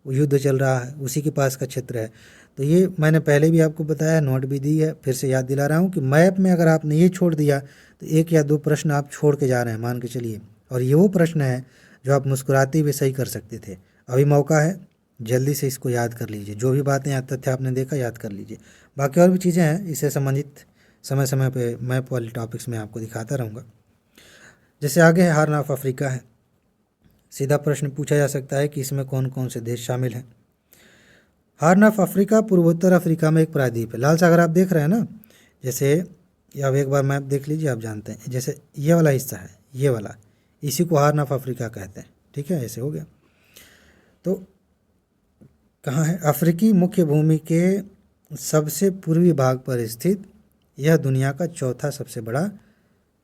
वो युद्ध चल रहा है, उसी के पास का क्षेत्र है। तो ये मैंने पहले भी आपको बताया, नोट भी दी है, फिर से याद दिला रहा हूँ कि मैप में अगर आपने ये छोड़ दिया तो एक या दो प्रश्न आप छोड़ के जा रहे हैं, मान के चलिए। और ये वो प्रश्न है जो आप मुस्कुराते हुए सही कर सकते थे। अभी मौका है, जल्दी से इसको याद कर लीजिए। जो भी बातें तथ्य आपने देखा याद कर लीजिए। बाकी और भी चीज़ें हैं इससे संबंधित, समय समय पे मैप वाले टॉपिक्स में आपको दिखाता रहूँगा। जैसे आगे है हार्न ऑफ अफ्रीका है। सीधा प्रश्न पूछा जा सकता है कि इसमें कौन कौन से देश शामिल हैं। हार्न ऑफ अफ्रीका पूर्वोत्तर अफ्रीका में एक प्रायद्वीप है। लाल सागर आप देख रहे हैं ना, जैसे अब एक बार मैप देख लीजिए, आप जानते हैं जैसे ये वाला हिस्सा है, ये वाला, इसी को हार्न ऑफ अफ्रीका कहते हैं, ठीक है, ऐसे हो गया। तो कहाँ है? अफ्रीकी मुख्य भूमि के सबसे पूर्वी भाग पर स्थित यह दुनिया का चौथा सबसे बड़ा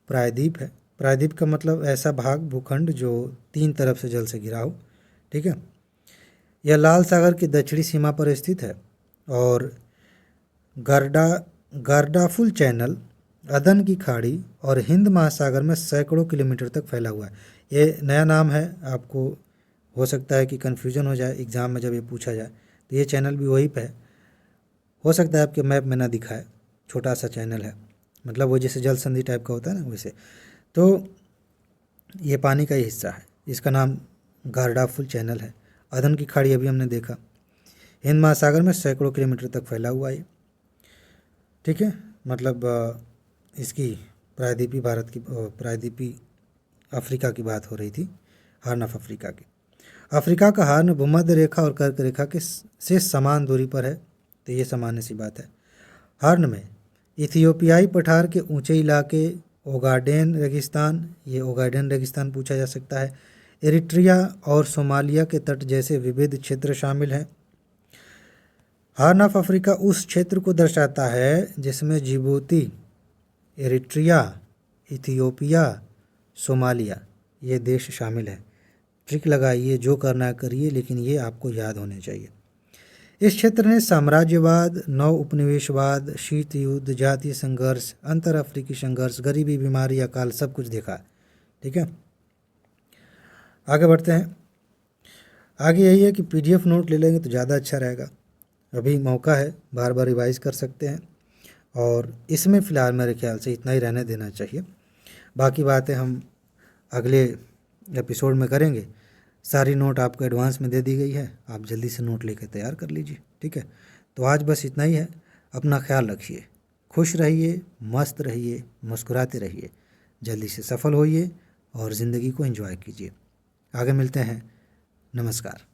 प्रायद्वीप है। प्रायद्वीप का मतलब ऐसा भाग, भूखंड जो 3 तरफ से जल से घिरा हो, ठीक है। यह लाल सागर की दक्षिणी सीमा पर स्थित है और गार्डाफुल चैनल, अदन की खाड़ी और हिंद महासागर में सैकड़ों किलोमीटर तक फैला हुआ है। ये नया नाम है, आपको हो सकता है कि कन्फ्यूजन हो जाए एग्ज़ाम में जब ये पूछा जाए। तो ये चैनल भी वहीं पे है, हो सकता है आपके मैप में ना दिखाए, छोटा सा चैनल है, मतलब वो जैसे जल संधि टाइप का होता है ना वैसे। तो ये पानी का ही हिस्सा है, इसका नाम गार्डाफुल चैनल है। अदन की खाड़ी अभी हमने देखा, हिंद महासागर में सैकड़ों किलोमीटर तक फैला हुआ है, ठीक है। मतलब इसकी प्रायद्वीपी भारत की, प्रायद्वीपी अफ्रीका की बात हो रही थी, हार्न ऑफ अफ्रीका की। अफ्रीका का हार्न भूमध्य रेखा और कर्क रेखा के से समान दूरी पर है, तो ये सामान्य सी बात है। हार्न में इथियोपियाई पठार के ऊंचे इलाके, ओगाडेन रेगिस्तान, ये ओगाडेन रेगिस्तान पूछा जा सकता है, इरिट्रिया और सोमालिया के तट जैसे विविध क्षेत्र शामिल हैं। हार्न ऑफ अफ्रीका उस क्षेत्र को दर्शाता है जिसमें जिबूती, इरिट्रिया, इथियोपिया, सोमालिया ये देश शामिल हैं। ट्रिक लगाइए, जो करना करिए, लेकिन ये आपको याद होने चाहिए। इस क्षेत्र ने साम्राज्यवाद, नव उपनिवेशवाद, शीत युद्ध, जातीय संघर्ष, अंतर अफ्रीकी संघर्ष, गरीबी, बीमारी, अकाल, सब कुछ देखा। ठीक है, आगे बढ़ते हैं। आगे यही है कि PDF नोट ले लेंगे तो ज़्यादा अच्छा रहेगा। अभी मौका है, बार बार रिवाइज कर सकते हैं, और इसमें फ़िलहाल मेरे ख्याल से इतना ही रहने देना चाहिए। बाकी बातें हम अगले एपिसोड में करेंगे। सारी नोट आपको एडवांस में दे दी गई है, आप जल्दी से नोट लेकर तैयार कर लीजिए। ठीक है, तो आज बस इतना ही है। अपना ख्याल रखिए, खुश रहिए, मस्त रहिए, मुस्कुराते रहिए, जल्दी से सफल होइए और ज़िंदगी को एंजॉय कीजिए। आगे मिलते हैं। नमस्कार।